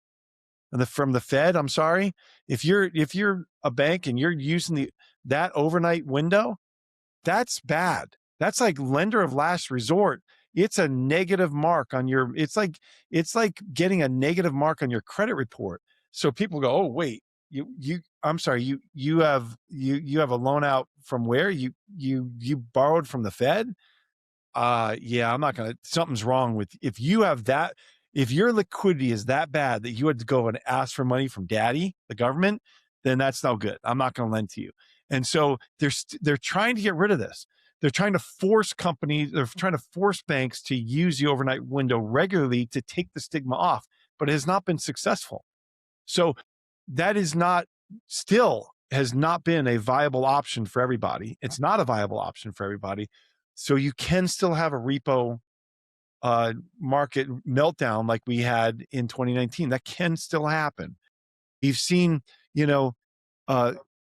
from the Fed, I'm sorry, if you're a bank and you're using that overnight window, that's bad. That's like lender of last resort. It's a negative mark on your, it's like getting a negative mark on your credit report. So people go, oh, wait, I'm sorry, you have a loan out from where? You borrowed from the Fed? Yeah, I'm not going to, something's wrong with, if you have that, if your liquidity is that bad that you had to go and ask for money from daddy, the government, then that's no good. I'm not going to lend to you. And so they're trying to get rid of this. They're trying to force companies, they're trying to force banks to use the overnight window regularly to take the stigma off, but it has not been successful. So that is not, still has not been a viable option for everybody. It's not a viable option for everybody. So you can still have a repo market meltdown like we had in 2019. That can still happen. We've seen,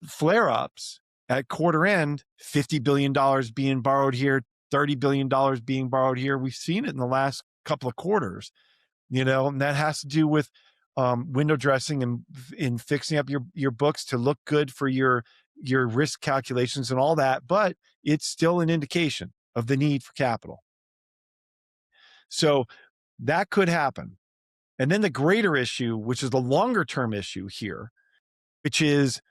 flare-ups at quarter end, $50 billion being borrowed here, $30 billion being borrowed here. We've seen it in the last couple of quarters, and that has to do with window dressing and in fixing up your books to look good for your risk calculations and all that. But it's still an indication of the need for capital. So that could happen. And then the greater issue, which is the longer term issue here, which is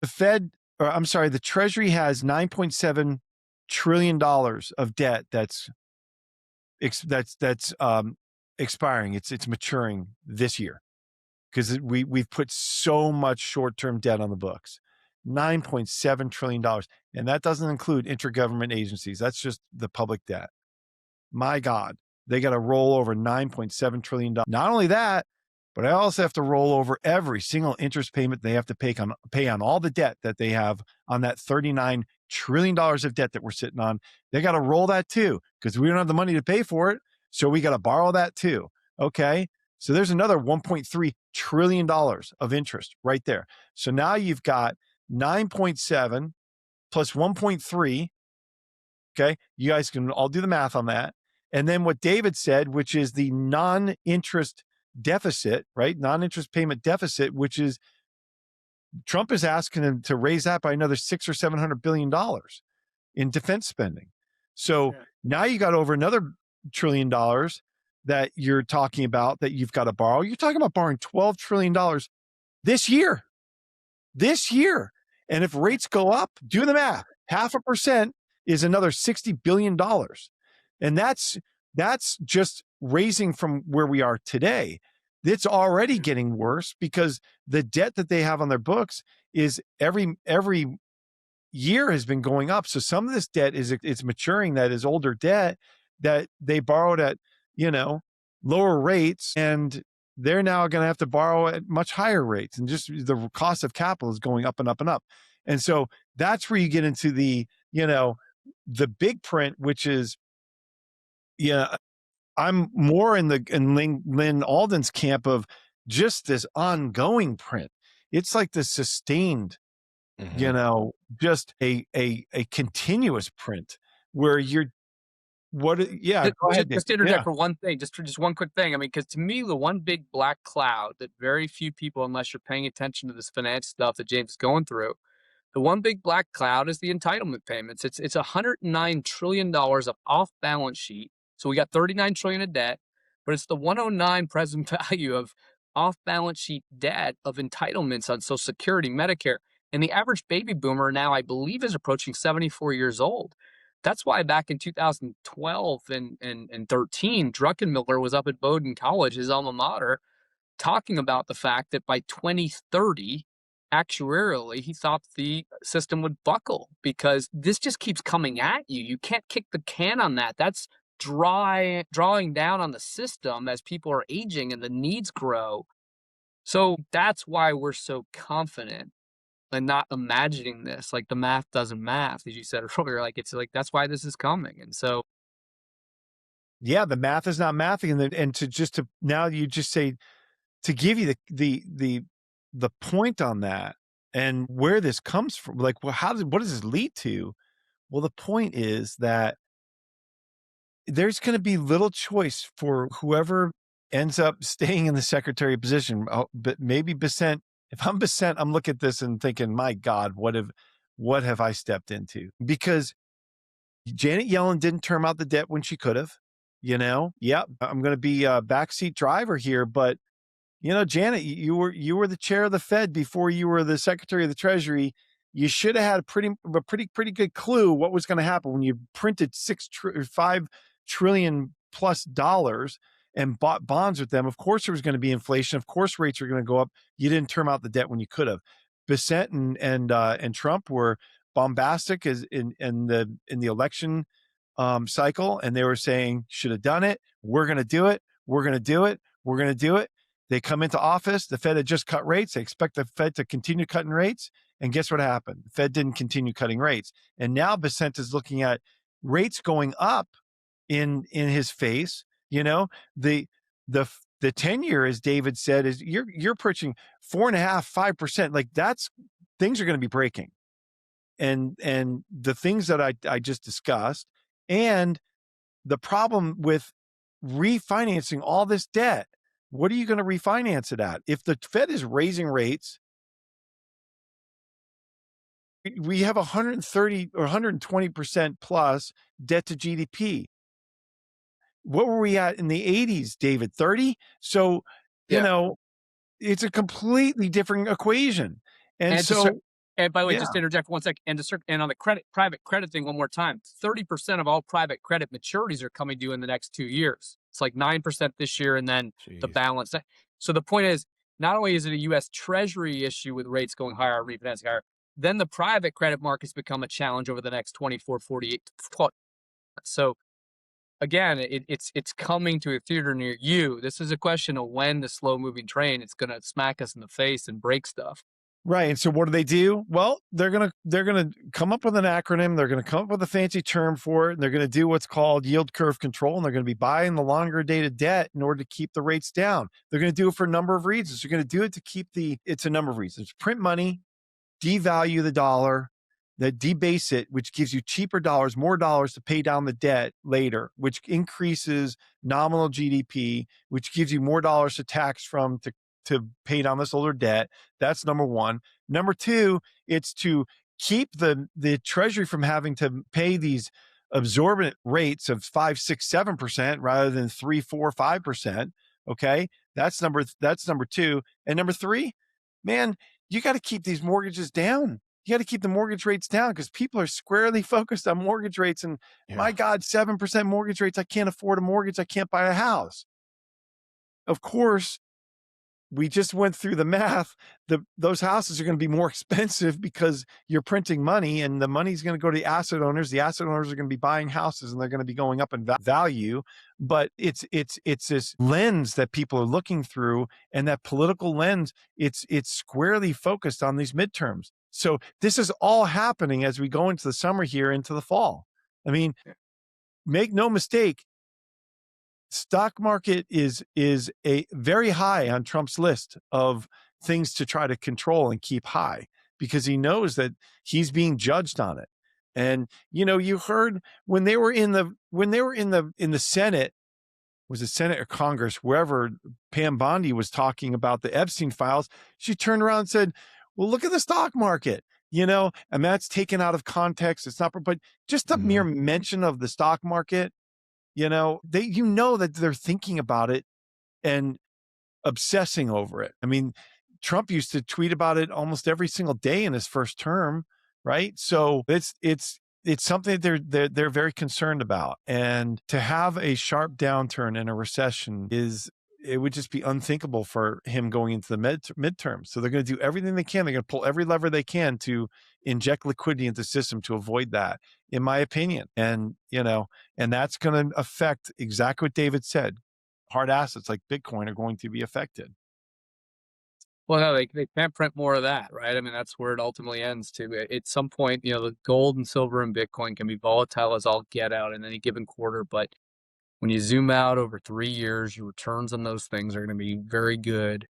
the Treasury has $9.7 trillion of debt that's expiring. It's maturing this year because we've put so much short-term debt on the books. $9.7 trillion. And that doesn't include intergovernment agencies. That's just the public debt. My God, they got to roll over $9.7 trillion. Not only that, but I also have to roll over every single interest payment they have to pay on all the debt that they have on that $39 trillion of debt that we're sitting on. They got to roll that too because we don't have the money to pay for it. So we got to borrow that too. Okay. So there's another $1.3 trillion of interest right there. So now you've got 9.7 plus 1.3. Okay. You guys can all do the math on that. And then what David said, which is the non-interest deficit, right? Non-interest payment deficit, which is Trump is asking him to raise that by another $600 or $700 billion in defense spending. So now you got over another $1 trillion that you're talking about that you've got to borrow. You're talking about borrowing $12 trillion this year. And if rates go up, do the math, 0.5% is another $60 billion. And that's just raising from where we are today. It's already getting worse because the debt that they have on their books is every year has been going up. So some of this debt it's maturing, that is older debt that they borrowed at, lower rates, and they're now going to have to borrow at much higher rates, and just the cost of capital is going up and up and up. And so that's where you get into the big print, which is, I'm more in Lynn Alden's camp of just this ongoing print. It's like the sustained, just a continuous print where you're, go ahead. Just to interject for one thing, just one quick thing. I mean, because to me, the one big black cloud that very few people, unless you're paying attention to this finance stuff that James is going through, the one big black cloud is the entitlement payments. It's $109 trillion of off balance sheet. So we got 39 trillion of debt, but it's the 109 present value of off balance sheet debt of entitlements on Social Security, Medicare. And the average baby boomer now, I believe, is approaching 74 years old. That's why back in 2012 and 13, Druckenmiller was up at Bowdoin College, his alma mater, talking about the fact that by 2030, actuarially, he thought the system would buckle because this just keeps coming at you. You can't kick the can on that. That's drawing down on the system as people are aging and the needs grow. So that's why we're so confident and not imagining this. Like the math doesn't math, as you said earlier. Like it's like that's why this is coming. And so, yeah, the math is not mathing, and now you just say to give you the point on that and where this comes from. Like, well, what does this lead to? Well, the point is that there's going to be little choice for whoever ends up staying in the secretary position. But maybe Bissent, if I'm Bissent, I'm looking at this and thinking, my God, what have I stepped into? Because Janet Yellen didn't term out the debt when she could have. Yep, I'm going to be a backseat driver here, but Janet, you were the chair of the Fed before you were the Secretary of the Treasury. You should have had a pretty good clue what was going to happen when you printed $5 trillion plus dollars and bought bonds with them. Of course, there was going to be inflation. Of course, rates are going to go up. You didn't term out the debt when you could have. Bissent and Trump were bombastic as in the election cycle, and they were saying should have done it. We're going to do it. We're going to do it. We're going to do it. They come into office. The Fed had just cut rates. They expect the Fed to continue cutting rates. And guess what happened? The Fed didn't continue cutting rates. And now Bissent is looking at rates going up in his face. The 10-year, as David said, is you're approaching 4.5%, 5%. Like things are going to be breaking. And the things that I just discussed, and the problem with refinancing all this debt. What are you going to refinance it at? If the Fed is raising rates, we have 130 or 120% plus debt to GDP. What were we at in the 80s, David? 30? So, it's a completely different equation. And by the way, just to interject for 1 second, and on the private credit thing one more time, 30% of all private credit maturities are coming due in the next 2 years. It's like 9% this year, and then the balance. So the point is, not only is it a U.S. Treasury issue with rates going higher, refinancing higher, then the private credit markets become a challenge over the next 24, 48. So again, it's coming to a theater near you. This is a question of when the slow-moving train, it's going to smack us in the face and break stuff. Right. And so what do? Well, they're going to come up with an acronym. They're going to come up with a fancy term for it. And they're going to do what's called yield curve control. And they're going to be buying the longer dated debt in order to keep the rates down. They're going to do it for a number of reasons. They're going to do it to keep it's a number of reasons. Print money, devalue the dollar, that debase it, which gives you cheaper dollars, more dollars to pay down the debt later, which increases nominal GDP, which gives you more dollars to tax from to pay down this older debt. That's number one. Number two, it's to keep the Treasury from having to pay these absorbent rates of 5, 6, 7% rather than 3, 4, 5%. Okay. That's number two. And number three, man, you got to keep these mortgages down. You got to keep the mortgage rates down because people are squarely focused on mortgage rates. And my God, 7% mortgage rates. I can't afford a mortgage. I can't buy a house. Of course, we just went through the math. Those houses are going to be more expensive because you're printing money, and the money's going to go to the asset owners. The asset owners are going to be buying houses, and they're going to be going up in value. But it's this lens that people are looking through, and that political lens, it's squarely focused on these midterms. So this is all happening as we go into the summer here, into the fall. I mean, make no mistake, stock market is a very high on Trump's list of things to try to control and keep high, because he knows that he's being judged on it. And you heard when they were in the Senate, was it Senate or Congress, wherever Pam Bondi was talking about the Epstein files, she turned around and said, well, look at the stock market, and that's taken out of context. It's not, but just a mere mention of the stock market, that they're thinking about it and obsessing over it. I mean, Trump used to tweet about it almost every single day in his first term, right? So it's something that they're very concerned about. And to have a sharp downturn in a recession it would just be unthinkable for him going into the midterm. So they're going to do everything they can. They're going to pull every lever they can to inject liquidity into the system to avoid that, in my opinion. And, and that's going to affect exactly what David said. Hard assets like Bitcoin are going to be affected. Well, no, they can't print more of that, right? I mean, that's where it ultimately ends to. At some point, the gold and silver and Bitcoin can be volatile as all get out in any given quarter, but when you zoom out over 3 years, your returns on those things are going to be very good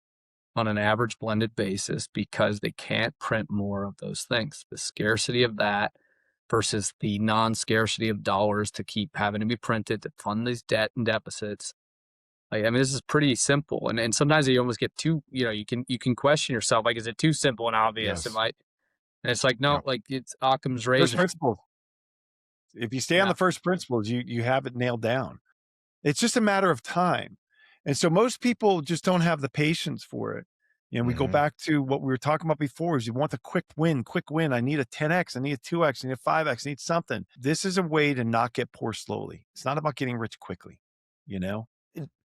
on an average blended basis because they can't print more of those things. The scarcity of that versus the non-scarcity of dollars to keep having to be printed to fund these debt and deficits Like, I mean, this is pretty simple, and sometimes you almost get too, you can question yourself, like, is it too simple and obvious? Yes. And it's like, no, Yeah. like it's Occam's First razor. principles. If you stay on Yeah. the first principles, you have it nailed down. It's just a matter of time. And so most people just don't have the patience for it. We go back to what we were talking about before is you want the quick win. I need a 10X, I need a 2X, I need a 5X, I need something. This is a way to not get poor slowly. It's not about getting rich quickly, you know?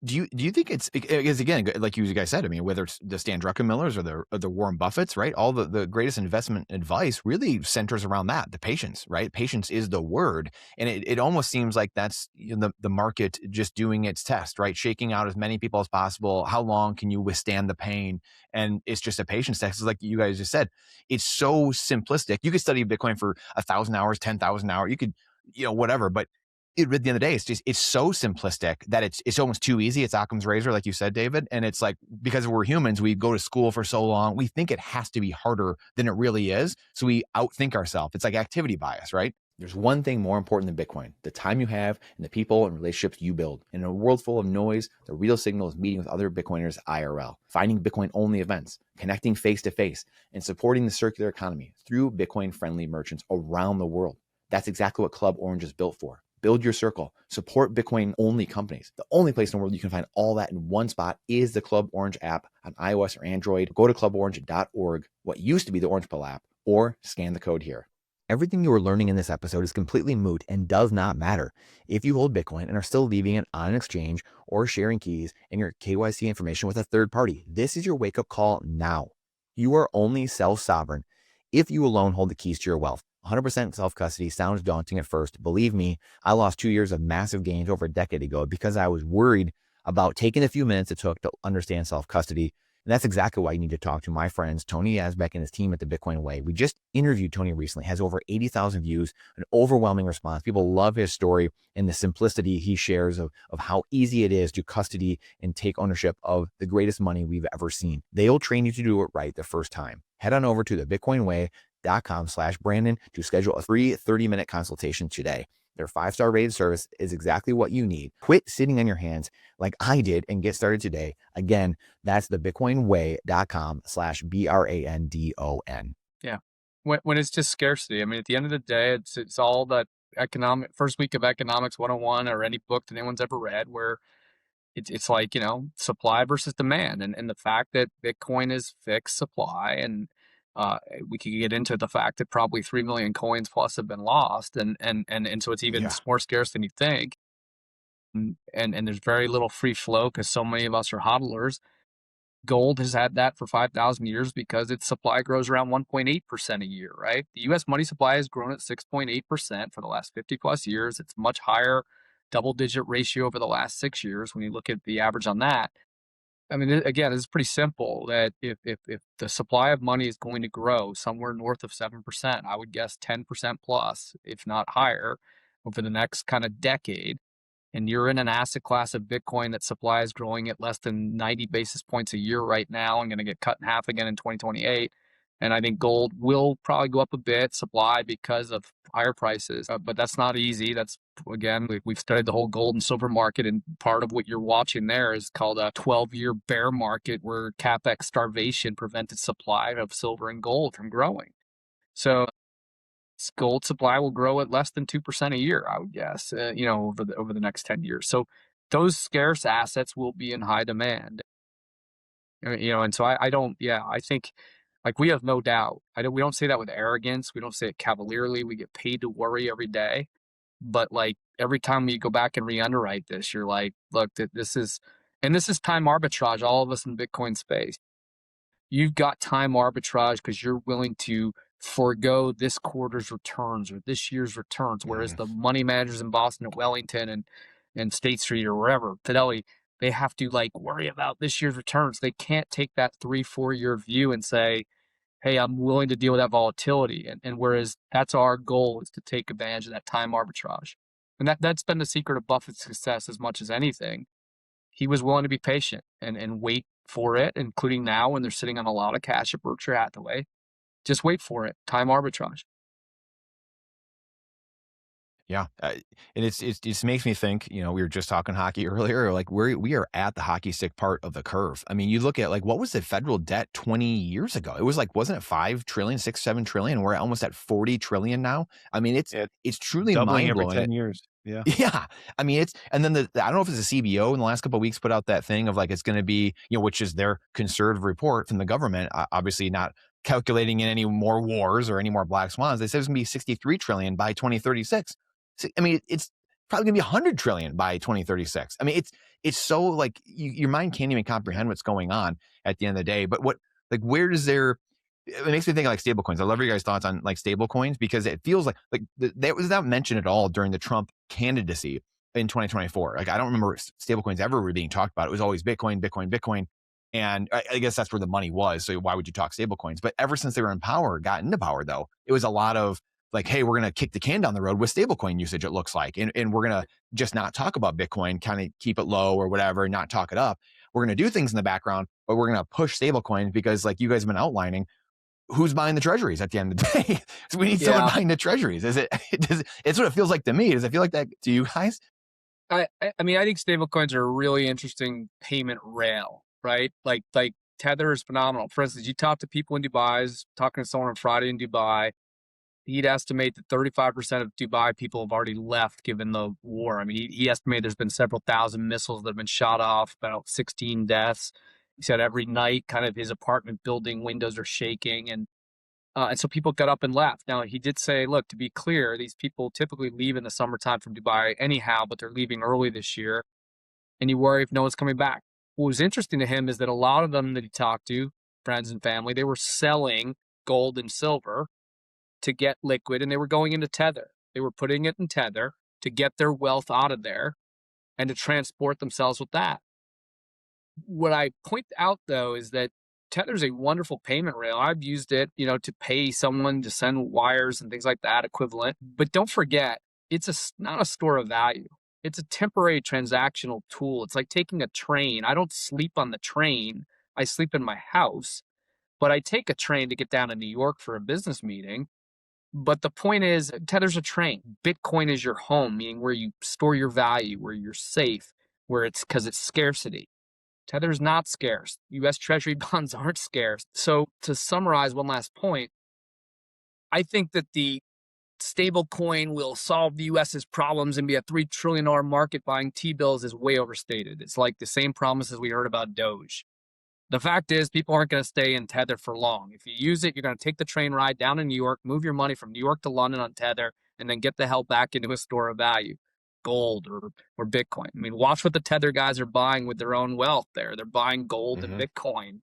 Do you think it's because, again, like you guys said, I mean, whether it's the Stan Druckenmillers or the Warren Buffetts, right? All the greatest investment advice really centers around that, the patience, right? Patience is the word. And it almost seems like that's the market just doing its test, right? Shaking out as many people as possible. How long can you withstand the pain? And it's just a patience test. Like you guys just said, it's so simplistic. You could study Bitcoin for 1,000 hours, 10,000 hours. You could, whatever, but at the end of the day, it's so simplistic that it's almost too easy. It's Occam's razor, like you said, David. And it's like, because we're humans, we go to school for so long, we think it has to be harder than it really is. So we outthink ourselves. It's like activity bias, right? There's one thing more important than Bitcoin: the time you have and the people and relationships you build. In a world full of noise, the real signal is meeting with other Bitcoiners IRL, finding Bitcoin-only events, connecting face-to-face, and supporting the circular economy through Bitcoin-friendly merchants around the world. That's exactly what Club Orange is built for. Build your circle. Support Bitcoin-only companies. The only place in the world you can find all that in one spot is the Club Orange app on iOS or Android. Go to cluborange.org, what used to be the Orange Pill app, or scan the code here. Everything you are learning in this episode is completely moot and does not matter. If you hold Bitcoin and are still leaving it on an exchange or sharing keys and your KYC information with a third party, this is your wake-up call now. You are only self-sovereign if you alone hold the keys to your wealth. 100% self-custody sounds daunting at first. Believe me, I lost 2 years of massive gains over a decade ago because I was worried about taking the few minutes it took to understand self-custody. And that's exactly why you need to talk to my friends, Tony Yazbek and his team at the Bitcoin Way. We just interviewed Tony recently, has over 80,000 views, an overwhelming response. People love his story and the simplicity he shares of how easy it is to custody and take ownership of the greatest money we've ever seen. They'll train you to do it right the first time. Head on over to thebitcoinway.com/Brandon to schedule a free 30-minute consultation today. Their 5-star rated service is exactly what you need. Quit sitting on your hands like I did and get started today. Again, that's thebitcoinway.com/BRANDON. Yeah. When it's just scarcity. I mean, at the end of the day, it's all that first week of economics 101 or any book that anyone's ever read, where it's like, supply versus demand. And the fact that Bitcoin is fixed supply, and we could get into the fact that probably 3 million coins plus have been lost. And so it's even more scarce than you think. And there's very little free flow because so many of us are hodlers. Gold has had that for 5,000 years because its supply grows around 1.8% a year, right? The U.S. money supply has grown at 6.8% for the last 50 plus years. It's much higher double-digit ratio over the last 6 years when you look at the average on that. I mean, again, it's pretty simple that if the supply of money is going to grow somewhere north of 7%, I would guess 10% plus, if not higher, over the next kind of decade, and you're in an asset class of Bitcoin that supply is growing at less than 90 basis points a year right now and going to get cut in half again in 2028. And I think gold will probably go up a bit, supply, because of higher prices. But that's not easy. That's, again, we've studied the whole gold and silver market, and part of what you're watching there is called a 12-year bear market where CapEx starvation prevented supply of silver and gold from growing. So gold supply will grow at less than 2% a year, I would guess, over the next 10 years. So those scarce assets will be in high demand. And so I think, like, we have no doubt. We don't say that with arrogance. We don't say it cavalierly. We get paid to worry every day. But like every time we go back and re-underwrite this, you're like, look, this is time arbitrage, all of us in Bitcoin space. You've got time arbitrage because you're willing to forego this quarter's returns or this year's returns, whereas the money managers in Boston at Wellington and State Street or wherever, Fidelity, they have to like worry about this year's returns. They can't take that 3-4 year view and say, hey, I'm willing to deal with that volatility. And whereas that's our goal, is to take advantage of that time arbitrage. And that's been the secret of Buffett's success as much as anything. He was willing to be patient and wait for it, including now when they're sitting on a lot of cash at Berkshire Hathaway. Just wait for it. Time arbitrage. Yeah. And it just makes me think, we were just talking hockey earlier, like we are at the hockey stick part of the curve. I mean, you look at like, what was the federal debt 20 years ago? It was like, wasn't it 5 trillion, 6, 7 trillion? We're almost at 40 trillion now. I mean, Yeah, it's truly doubling mind every blowing. 10 years. Yeah. Yeah. I mean, and then I don't know if it's a CBO in the last couple of weeks put out that thing of like, it's going to be, which is their conservative report from the government, obviously not calculating in any more wars or any more black swans. They said it's going to be 63 trillion by 2036. So, I mean, it's probably going to be 100 trillion by 2036. I mean, it's so like your mind can't even comprehend what's going on at the end of the day. But where does there, it makes me think of like stable coins. I love your guys' thoughts on like stable coins because it feels like that was not mentioned at all during the Trump candidacy in 2024. Like I don't remember stable coins ever were being talked about. It was always Bitcoin, Bitcoin, Bitcoin. And I guess that's where the money was. So why would you talk stable coins? But ever since they were in power, got into power though, it was a lot of like, hey, we're going to kick the can down the road with stablecoin usage, it looks like. And we're going to just not talk about Bitcoin, kind of keep it low or whatever, and not talk it up. We're going to do things in the background, but we're going to push stablecoins because like you guys have been outlining, who's buying the treasuries at the end of the day? So we need someone buying the treasuries. It's what it feels like to me. Does it feel like that to you guys? I mean, I think stablecoins are a really interesting payment rail, right? Like Tether is phenomenal. For instance, you talk to people in Dubai. I was talking to someone on Friday in Dubai. He'd estimate that 35% of Dubai people have already left given the war. I mean, he estimated there's been several thousand missiles that have been shot off, about 16 deaths. He said every night, kind of his apartment building windows are shaking, and so people got up and left. Now, he did say, look, to be clear, these people typically leave in the summertime from Dubai anyhow, but they're leaving early this year, and you worry if no one's coming back. What was interesting to him is that a lot of them that he talked to, friends and family, they were selling gold and silver to get liquid, and they were going into Tether. They were putting it in Tether to get their wealth out of there and to transport themselves with that. What I point out, though, is that Tether's a wonderful payment rail. I've used it, to pay someone to send wires and things like that equivalent. But don't forget, it's not a store of value. It's a temporary transactional tool. It's like taking a train. I don't sleep on the train. I sleep in my house, but I take a train to get down to New York for a business meeting. But the point is, Tether's a train. Bitcoin is your home, meaning where you store your value, where you're safe, because it's scarcity. Tether's not scarce. U.S. Treasury bonds aren't scarce. So to summarize one last point, I think that the stable coin will solve the U.S.'s problems and be a $3 trillion market buying T-bills is way overstated. It's like the same promises we heard about Doge. The fact is, people aren't going to stay in Tether for long. If you use it, you're going to take the train ride down to New York, move your money from New York to London on Tether, and then get the hell back into a store of value, gold or Bitcoin. I mean, watch what the Tether guys are buying with their own wealth there. They're buying gold and Bitcoin.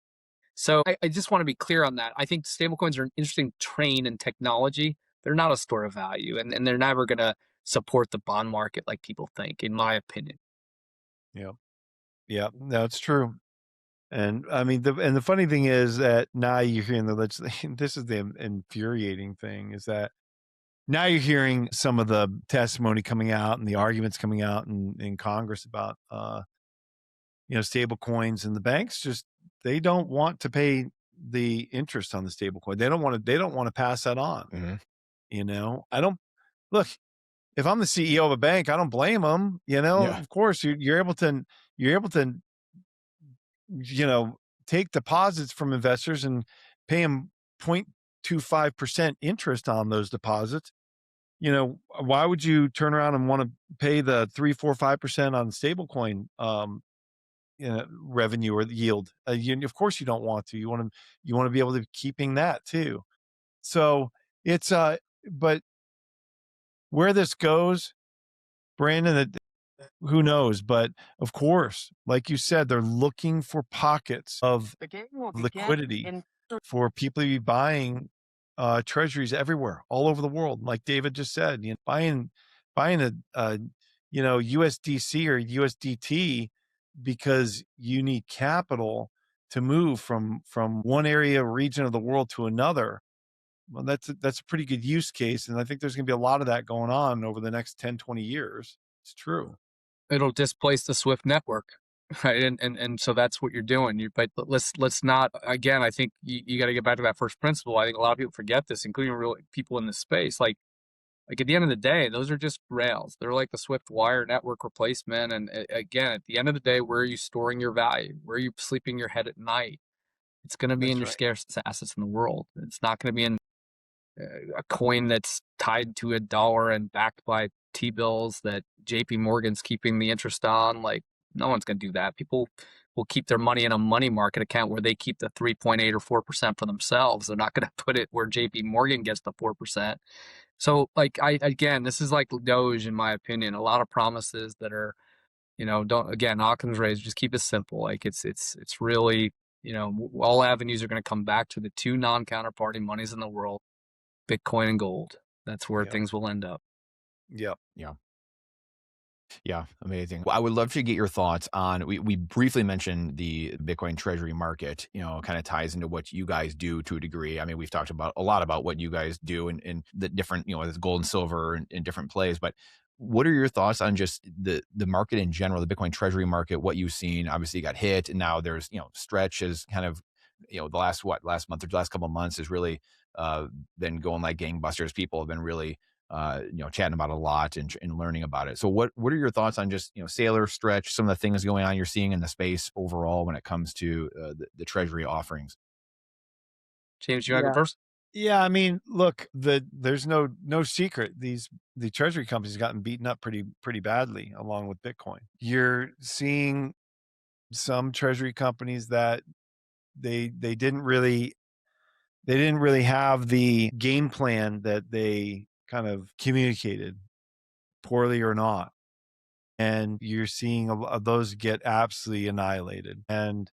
So I just want to be clear on that. I think stablecoins are an interesting train in technology. They're not a store of value, and they're never going to support the bond market like people think, in my opinion. Yeah. Yeah, that's true. And I mean, the funny thing is that now you're hearing the legislation. This is the infuriating thing, is that now you're hearing some of the testimony coming out and the arguments coming out in Congress about, stable coins, and the banks they don't want to pay the interest on the stable coin. They don't want to pass that on. I don't look, if I'm the CEO of a bank, I don't blame them. Of course you're able to take deposits from investors and pay them 0.25% interest on those deposits. Why would you turn around and want to pay the 3, 4, 5% on stablecoin revenue or the yield? Of course you don't want to. You want to be able to keeping that too. So it's but where this goes, Brandon, who knows? But of course, like you said, they're looking for pockets of liquidity for people to be buying treasuries everywhere, all over the world. Like David just said, buying a USDC or USDT because you need capital to move from one area or region of the world to another. Well, that's a pretty good use case. And I think there's going to be a lot of that going on over the next 10, 20 years. It's true. It'll displace the SWIFT network, right? And so that's what you're doing. But let's not, again, I think you got to get back to that first principle. I think a lot of people forget this, including real people in this space. Like, Like at the end of the day, those are just rails. They're like the Swift wire network replacement. And again, at the end of the day, where are you storing your value? Where are you sleeping your head at night? It's going to be in your scarcest assets in the world. It's not going to be in a coin that's tied to $1 and backed by T-bills that JP Morgan's keeping the interest on. Like, no one's going to do that. People will keep their money in a money market account where they keep the 3.8 or 4% for themselves. They're not going to put it where JP Morgan gets the 4%. So like, again, this is like Doge, in my opinion, a lot of promises that are, don't, again, Occam's razor, just keep it simple. Like it's really, all avenues are going to come back to the two non-counterparty monies in the world, Bitcoin and gold. That's where things will end up. Yep. Yeah. Yeah, amazing. Well, I would love to get your thoughts on, we briefly mentioned the Bitcoin Treasury market, kind of ties into what you guys do to a degree. I mean, we've talked about a lot about what you guys do and the different, there's gold and silver in different plays, but what are your thoughts on just the market in general, the Bitcoin Treasury market, what you've seen? Obviously you got hit, and now there's, Stretch is kind of, the last month or last couple of months has really been going like gangbusters. People have been really chatting about it a lot and learning about it. So what are your thoughts on just, Sailor, Stretch, some of the things going on you're seeing in the space overall when it comes to the Treasury offerings? James, you want to go first? Yeah, I mean, look, there's no secret. The Treasury companies gotten beaten up pretty badly along with Bitcoin. You're seeing some Treasury companies that they didn't really have the game plan that they kind of communicated, poorly or not. And you're seeing those get absolutely annihilated. And,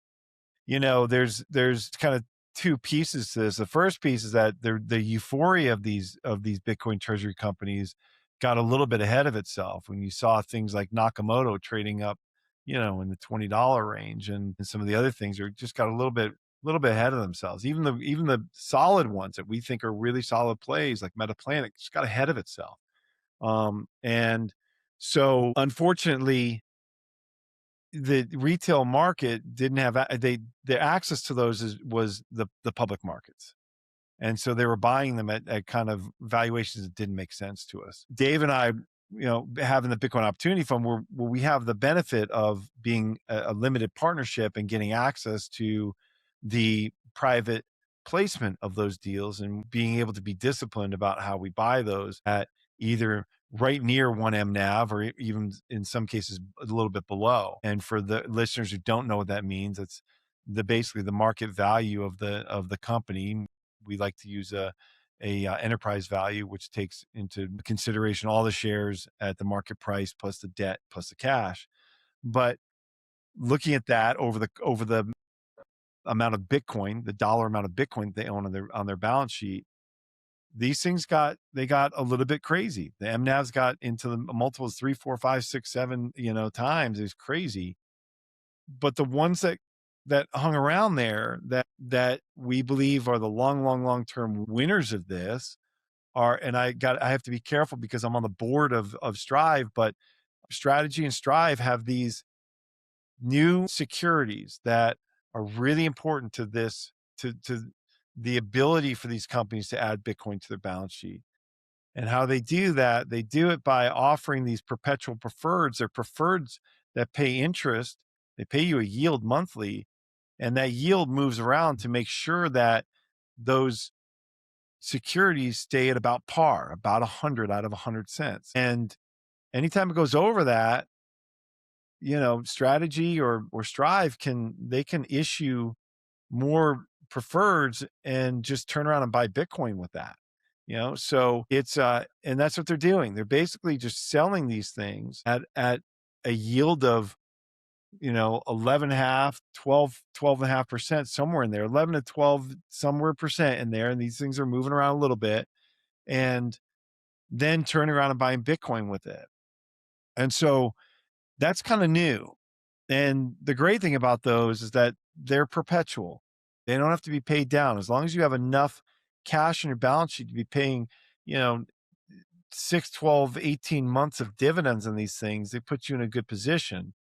there's kind of two pieces to this. The first piece is that the euphoria of these Bitcoin treasury companies got a little bit ahead of itself when you saw things like Nakamoto trading up, in the $20 range, and some of the other things are just got a little bit ahead of themselves. Even the solid ones that we think are really solid plays like Metaplanet just got ahead of itself. And so unfortunately, the retail market didn't have their access to those was the public markets. And so they were buying them at kind of valuations that didn't make sense to us. Dave and I, having the Bitcoin Opportunity Fund, where we have the benefit of being a limited partnership and getting access to the private placement of those deals and being able to be disciplined about how we buy those at either right near 1M NAV or even in some cases a little bit below. And for the listeners who don't know what that means, it's basically the market value of the company. We like to use a enterprise value, which takes into consideration all the shares at the market price plus the debt plus the cash. But looking at that over the amount of Bitcoin, the dollar amount of Bitcoin they own on their balance sheet, these things got a little bit crazy. The MNAVs got into the multiples 3, 4, 5, 6, 7, times. It's crazy. But the ones that hung around there that we believe are the long-term winners of this are, and I have to be careful because I'm on the board of Strive, but Strategy and Strive have these new securities that are really important to this, to the ability for these companies to add Bitcoin to their balance sheet. And how they do that, they do it by offering these perpetual preferreds. They're preferreds that pay interest. They pay you a yield monthly, and that yield moves around to make sure that those securities stay at about par, about 100 out of 100 cents. And anytime it goes over that, Strategy or Strive can issue more preferreds and just turn around and buy Bitcoin with that. So it's and that's what they're doing. They're basically just selling these things at a yield of 11.5, 12.5%, somewhere in there, 11 to 12 somewhere percent in there. And these things are moving around a little bit, and then turning around and buying Bitcoin with it. And so that's kind of new. And the great thing about those is that they're perpetual. They don't have to be paid down. As long as you have enough cash in your balance sheet to be paying, 6, 12, 18 months of dividends on these things, they put you in a good position.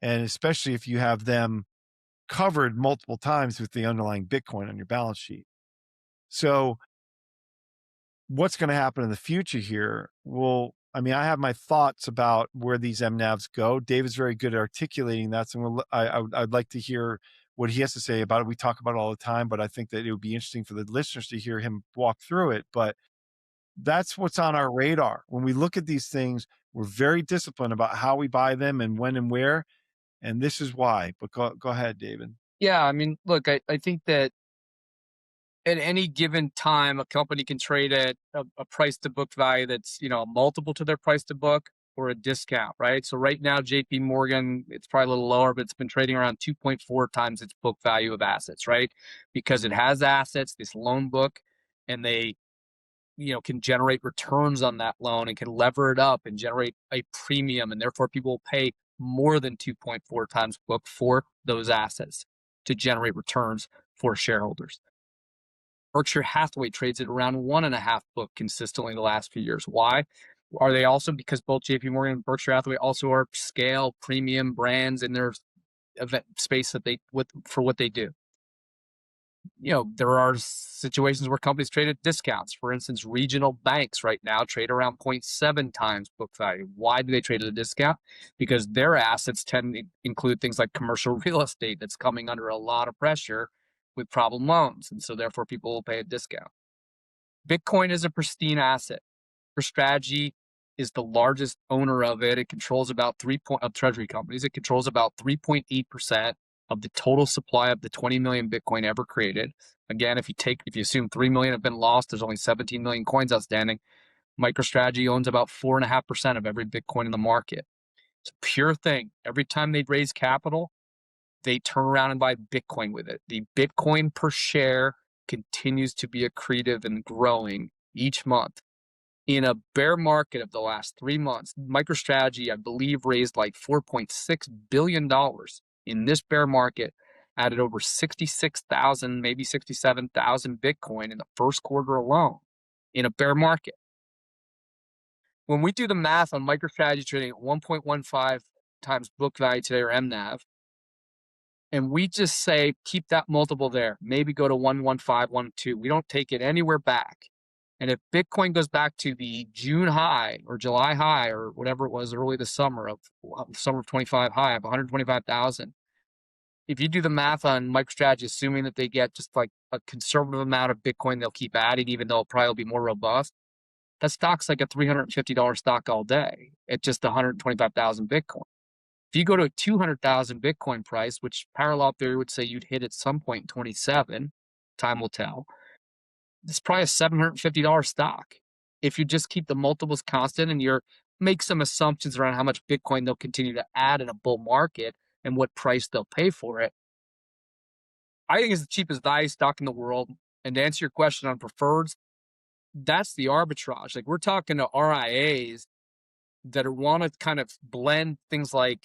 And especially if you have them covered multiple times with the underlying Bitcoin on your balance sheet. So what's going to happen in the future here? Well, I mean, I have my thoughts about where these MNAVs go. Dave is very good at articulating that. So I'd like to hear what he has to say about it. We talk about it all the time, but I think that it would be interesting for the listeners to hear him walk through it. But that's what's on our radar. When we look at these things, we're very disciplined about how we buy them and when and where. And this is why. But go ahead, David. Yeah, I mean, look, I think that at any given time, a company can trade at a price to book value that's, you know, a multiple to their price to book or a discount, right? So right now, JP Morgan, it's probably a little lower, but it's been trading around 2.4 times its book value of assets, right? Because it has assets, this loan book, and they, you know, can generate returns on that loan and can lever it up and generate a premium, and therefore people will pay more than 2.4 times book for those assets to generate returns for shareholders. Berkshire Hathaway trades at around 1.5 book consistently the last few years. Why? Are they also, because both JP Morgan and Berkshire Hathaway also are scale premium brands in their event space that for what they do. You know, there are situations where companies trade at discounts. For instance, regional banks right now trade around 0.7 times book value. Why do they trade at a discount? Because their assets tend to include things like commercial real estate that's coming under a lot of pressure with problem loans. And so therefore people will pay a discount. Bitcoin is a pristine asset. MicroStrategy is the largest owner of it. It controls about of Treasury companies. It controls about 3.8% of the total supply of the 20 million Bitcoin ever created. Again, if you assume 3 million have been lost, there's only 17 million coins outstanding. MicroStrategy owns about 4.5% of every Bitcoin in the market. It's a pure thing. Every time they raise capital, they turn around and buy Bitcoin with it. The Bitcoin per share continues to be accretive and growing each month. In a bear market of the last 3 months, MicroStrategy, I believe, raised like $4.6 billion in this bear market, added over 66,000, maybe 67,000 Bitcoin in the first quarter alone in a bear market. When we do the math on MicroStrategy trading at 1.15 times book value today, or MNAV, and we just say, keep that multiple there, maybe go to 1.15, 1.2. We don't take it anywhere back. And if Bitcoin goes back to the June high or July high or whatever it was early this summer of 25 high of 125,000, if you do the math on MicroStrategy, assuming that they get just like a conservative amount of Bitcoin they'll keep adding, even though it'll probably be more robust, that stock's like a $350 stock all day at just 125,000 Bitcoin. If you go to a 200,000 Bitcoin price, which parallel theory would say you'd hit at some point in 27, time will tell, it's probably a $750 stock. If you just keep the multiples constant and you make some assumptions around how much Bitcoin they'll continue to add in a bull market and what price they'll pay for it, I think it's the cheapest value stock in the world. And to answer your question on preferreds, that's the arbitrage. Like, we're talking to RIAs that want to kind of blend things like,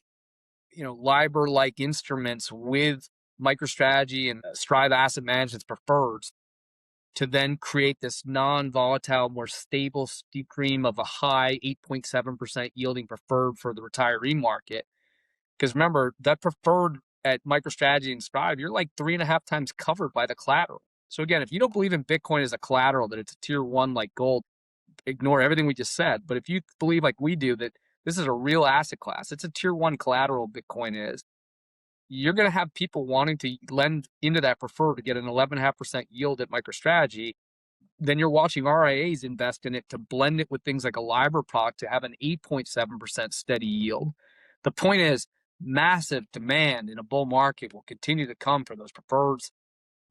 you know, LIBOR-like instruments with MicroStrategy and Strive Asset Management's preferreds to then create this non-volatile, more stable stream of a high 8.7% yielding preferred for the retiree market. Because remember, that preferred at MicroStrategy and Strive, you're like 3.5 times covered by the collateral. So again, if you don't believe in Bitcoin as a collateral, that it's a tier one like gold, ignore everything we just said. But if you believe like we do that this is a real asset class, it's a tier one collateral, Bitcoin is, you're going to have people wanting to lend into that preferred to get an 11.5% yield at MicroStrategy. Then you're watching RIAs invest in it to blend it with things like a LIBOR product to have an 8.7% steady yield. The point is, massive demand in a bull market will continue to come for those preferreds.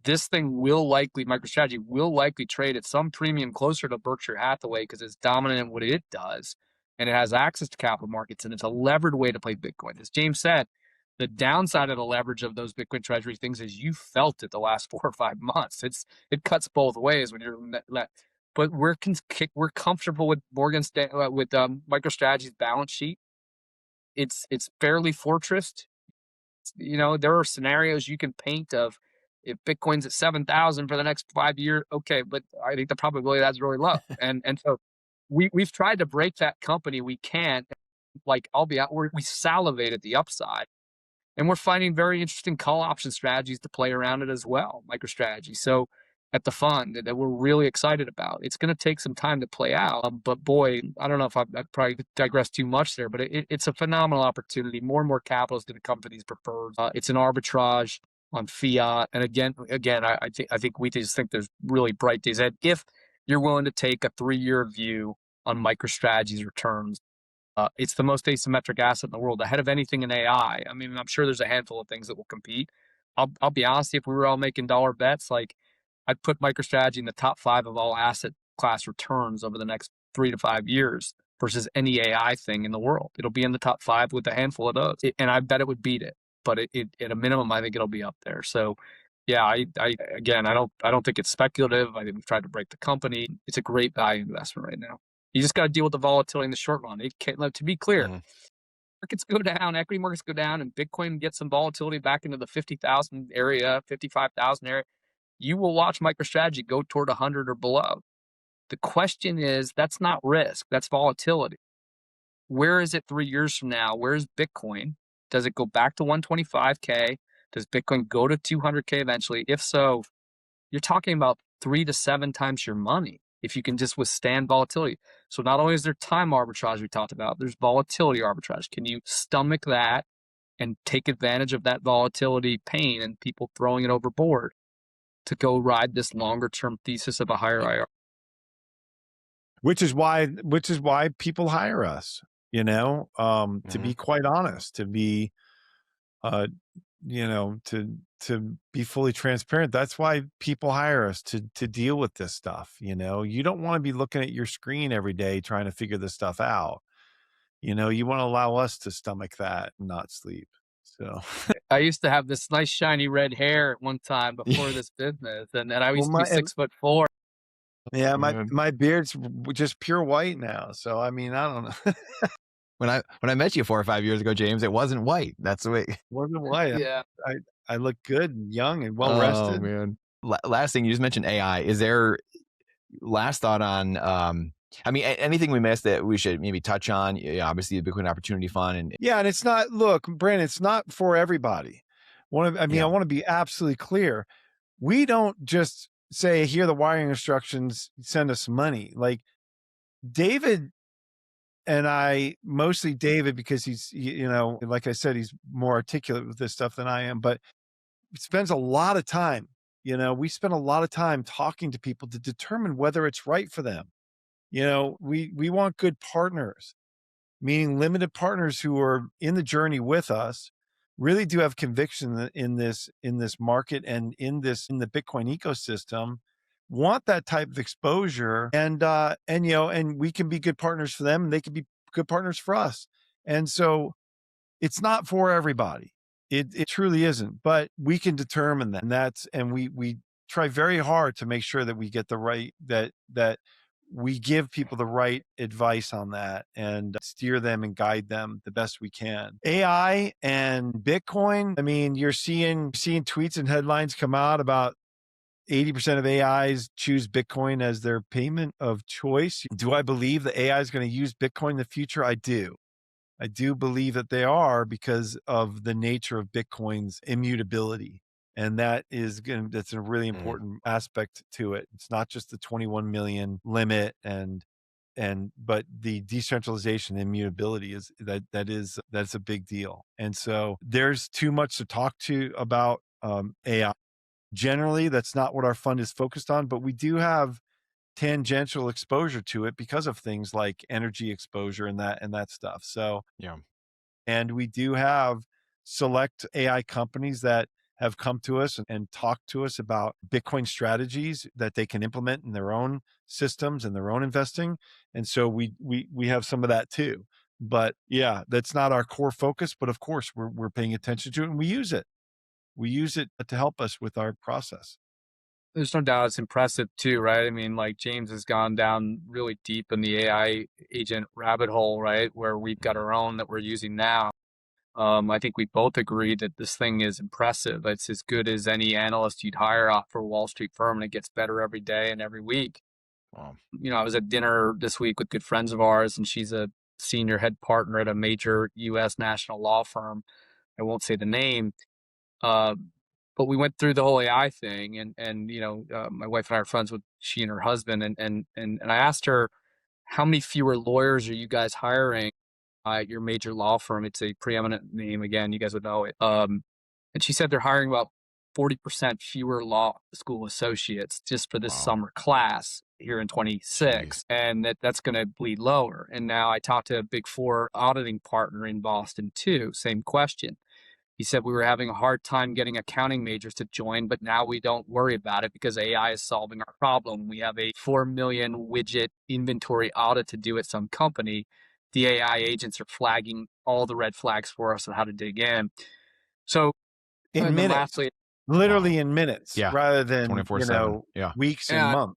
This thing will likely, MicroStrategy will likely trade at some premium closer to Berkshire Hathaway because it's dominant in what it does, and it has access to capital markets, and it's a levered way to play Bitcoin. As James said, the downside of the leverage of those Bitcoin Treasury things is you felt it the last 4 or 5 months. It cuts both ways when you're but we're comfortable with MicroStrategy's balance sheet. It's fairly fortressed. You know, there are scenarios you can paint of if Bitcoin's at 7,000 for the next 5 years. Okay, but I think the probability that's really low. and so we've tried to break that company. We can't. Like, we salivate at the upside. And we're finding very interesting call option strategies to play around it as well, MicroStrategy. So at the fund that we're really excited about. It's going to take some time to play out, but boy, I don't know if I probably digressed too much there, but it's a phenomenal opportunity. More and more capital is going to come for these preferreds. It's an arbitrage on fiat, and again, I think we just think there's really bright days ahead if you're willing to take a 3-year view on MicroStrategy's returns. It's the most asymmetric asset in the world, ahead of anything in AI. I mean, I'm sure there's a handful of things that will compete. I'll be honest, if we were all making dollar bets, like I'd put MicroStrategy in the top 5 of all asset class returns over the next 3 to 5 years versus any AI thing in the world. It'll be in the top 5 with a handful of those, and I bet it would beat it. But it at a minimum, I think it'll be up there. So, yeah, I don't think it's speculative. I think we've tried to break the company. It's a great value investment right now. You just got to deal with the volatility in the short run. It can't, to be clear, markets go down, equity markets go down, and Bitcoin gets some volatility back into the 50,000 area, 55,000 area. You will watch MicroStrategy go toward 100 or below. The question is, that's not risk, that's volatility. Where is it 3 years from now? Where's Bitcoin? Does it go back to 125K? Does Bitcoin go to 200K eventually? If so, you're talking about 3 to 7 times your money if you can just withstand volatility. So not only is there time arbitrage we talked about, there's volatility arbitrage. Can you stomach that and take advantage of that volatility pain and people throwing it overboard to go ride this longer term thesis of a higher IR? Which is why people hire us, to be quite honest, to be to be fully transparent. That's why people hire us to deal with this stuff. You don't want to be looking at your screen every day trying to figure this stuff out. You want to allow us to stomach that and not sleep. So I used to have this nice shiny red hair at one time before this business, and I used to be 6'4". Yeah, my beard's just pure white now. So I mean, I don't know. When I met you 4 or 5 years ago, James, it wasn't white. That's the way. It wasn't white. Yeah, I look good and young and well rested. Oh man. Last thing, you just mentioned AI. Is there last thought on? I mean, anything we missed that we should maybe touch on? Yeah, obviously the Bitcoin Opportunity Fund, and it's not. Look, Brandon, it's not for everybody. I want to be absolutely clear. We don't just say, here are the wiring instructions, send us money. Like David and I, mostly David, because he's, like I said, he's more articulate with this stuff than I am, but spends a lot of time, we spend a lot of time talking to people to determine whether it's right for them. We want good partners, meaning limited partners who are in the journey with us, really do have conviction in this market and in the Bitcoin ecosystem, want that type of exposure, and we can be good partners for them and they can be good partners for us. And so it's not for everybody. It truly isn't, but we can determine that. And we try very hard to make sure that we get the right, that we give people the right advice on that and steer them and guide them the best we can. AI and Bitcoin, I mean, you're seeing tweets and headlines come out about 80% of AIs choose Bitcoin as their payment of choice. Do I believe that AI is going to use Bitcoin in the future? I do. I do believe that they are, because of the nature of Bitcoin's immutability. And that's a really important aspect to it. It's not just the 21 million limit but the decentralization and immutability that's a big deal. And so there's too much to talk to about AI. Generally, that's not what our fund is focused on, but we do have tangential exposure to it because of things like energy exposure and that stuff. So, and we do have select AI companies that have come to us and talked to us about Bitcoin strategies that they can implement in their own systems and their own investing. And so we have some of that too. But yeah, that's not our core focus. But of course, we're paying attention to it and we use it. We use it to help us with our process. There's no doubt it's impressive too, right? I mean, like James has gone down really deep in the AI agent rabbit hole, right? Where we've got our own that we're using now. I think we both agree that this thing is impressive. It's as good as any analyst you'd hire off for a Wall Street firm, and it gets better every day and every week. Wow. I was at dinner this week with good friends of ours, and she's a senior head partner at a major U.S. national law firm. I won't say the name, but but we went through the whole AI thing, and my wife and I are friends with she and her husband, and I asked her, how many fewer lawyers are you guys hiring at your major law firm? It's a preeminent name. Again, you guys would know it. And she said they're hiring about 40% fewer law school associates just for this summer class here in 26. And that's going to bleed lower. And now I talked to a Big Four auditing partner in Boston too. Same question. He said we were having a hard time getting accounting majors to join, but now we don't worry about it because AI is solving our problem. We have a 4 million widget inventory audit to do at some company. The AI agents are flagging all the red flags for us on how to dig in. So in minutes, lastly, literally in minutes, rather than 24/7, weeks and months.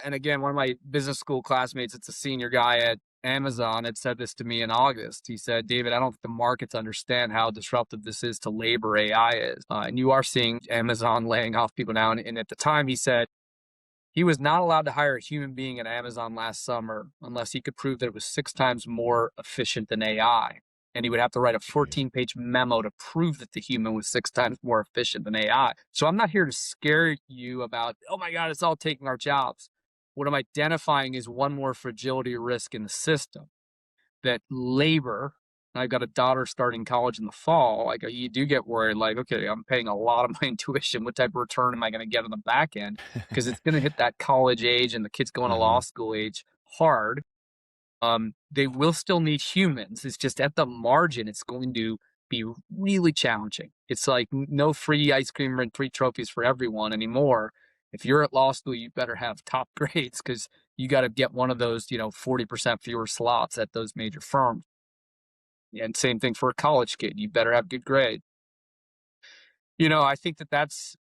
And again, one of my business school classmates, it's a senior guy at Amazon, had said this to me in August. He said, David, I don't think the markets understand how disruptive this is to labor AI is. And you are seeing Amazon laying off people now. And at the time, he said he was not allowed to hire a human being at Amazon last summer unless he could prove that it was 6 times more efficient than AI. And he would have to write a 14-page memo to prove that the human was 6 times more efficient than AI. So I'm not here to scare you about, oh my God, it's all taking our jobs. What I'm identifying is one more fragility risk in the system, that labor, and I've got a daughter starting college in the fall, like you do get worried, like, okay, I'm paying a lot of my tuition. What type of return am I going to get on the back end? Because it's going to hit that college age and the kids going to law school age hard. They will still need humans. It's just at the margin, it's going to be really challenging. It's like no free ice cream and free trophies for everyone anymore. If you're at law school, you better have top grades because you got to get one of those, 40% fewer slots at those major firms. And same thing for a college kid. You better have good grades. I think that's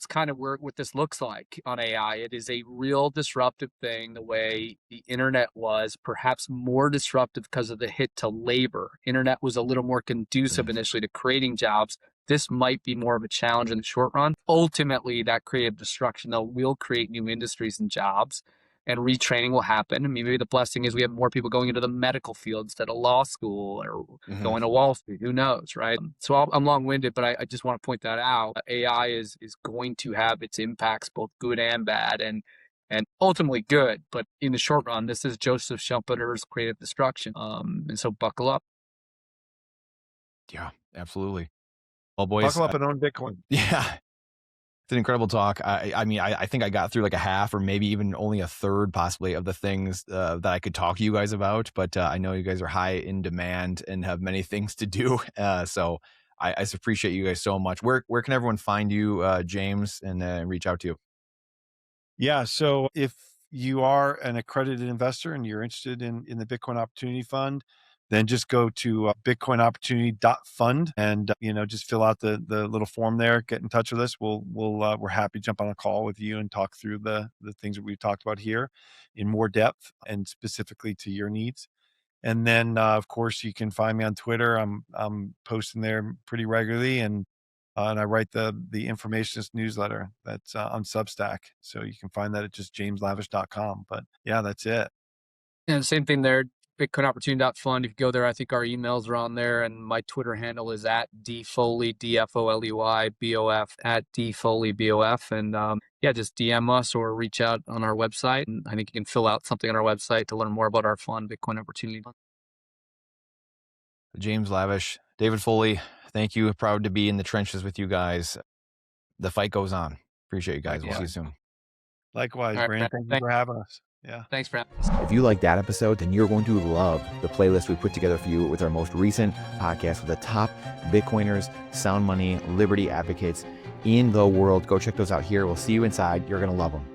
kind of what this looks like on AI. It is a real disruptive thing, the way the internet was, perhaps more disruptive because of the hit to labor. Internet was a little more conducive initially to creating jobs. This might be more of a challenge in the short run. Ultimately, that creative destruction, though, will create new industries and jobs, and retraining will happen. I mean, maybe the blessing is we have more people going into the medical field instead of law school or going to Wall Street. Who knows, right? So I'm long-winded, but I just want to point that out. AI is going to have its impacts, both good and bad, and ultimately good. But in the short run, this is Joseph Schumpeter's creative destruction. And so buckle up. Yeah, absolutely. Well, boys, buckle up and own Bitcoin. Yeah. It's an incredible talk. I mean, I think I got through like a half or maybe even only a third possibly of the things that I could talk to you guys about, but I know you guys are high in demand and have many things to do. So I appreciate you guys so much. Where can everyone find you, James, and reach out to you? Yeah. So if you are an accredited investor and you're interested in the Bitcoin Opportunity Fund, then just go to bitcoinopportunity.fund and just fill out the little form there. Get in touch with us. We're happy to jump on a call with you and talk through the things that we've talked about here in more depth and specifically to your needs. And then of course you can find me on Twitter. I'm posting there pretty regularly, and I write the informationist newsletter that's on Substack. So you can find that at just jameslavish.com. But yeah, that's it. And same thing there. BitcoinOpportunity.fund. If you go there, I think our emails are on there, and my Twitter handle is at dfoley, DFOLEY, BOF, at dfoley, BOF. And just DM us or reach out on our website. And I think you can fill out something on our website to learn more about our fund, Bitcoin Opportunity Fund. James Lavish, David Foley, thank you. Proud to be in the trenches with you guys. The fight goes on. Appreciate you guys. We'll see you soon. Likewise, right, Brandon. Thank you for having us. Yeah. Thanks, Brent. If you like that episode, then you're going to love the playlist we put together for you with our most recent podcast with the top Bitcoiners, sound money, liberty advocates in the world. Go check those out here. We'll see you inside. You're going to love them.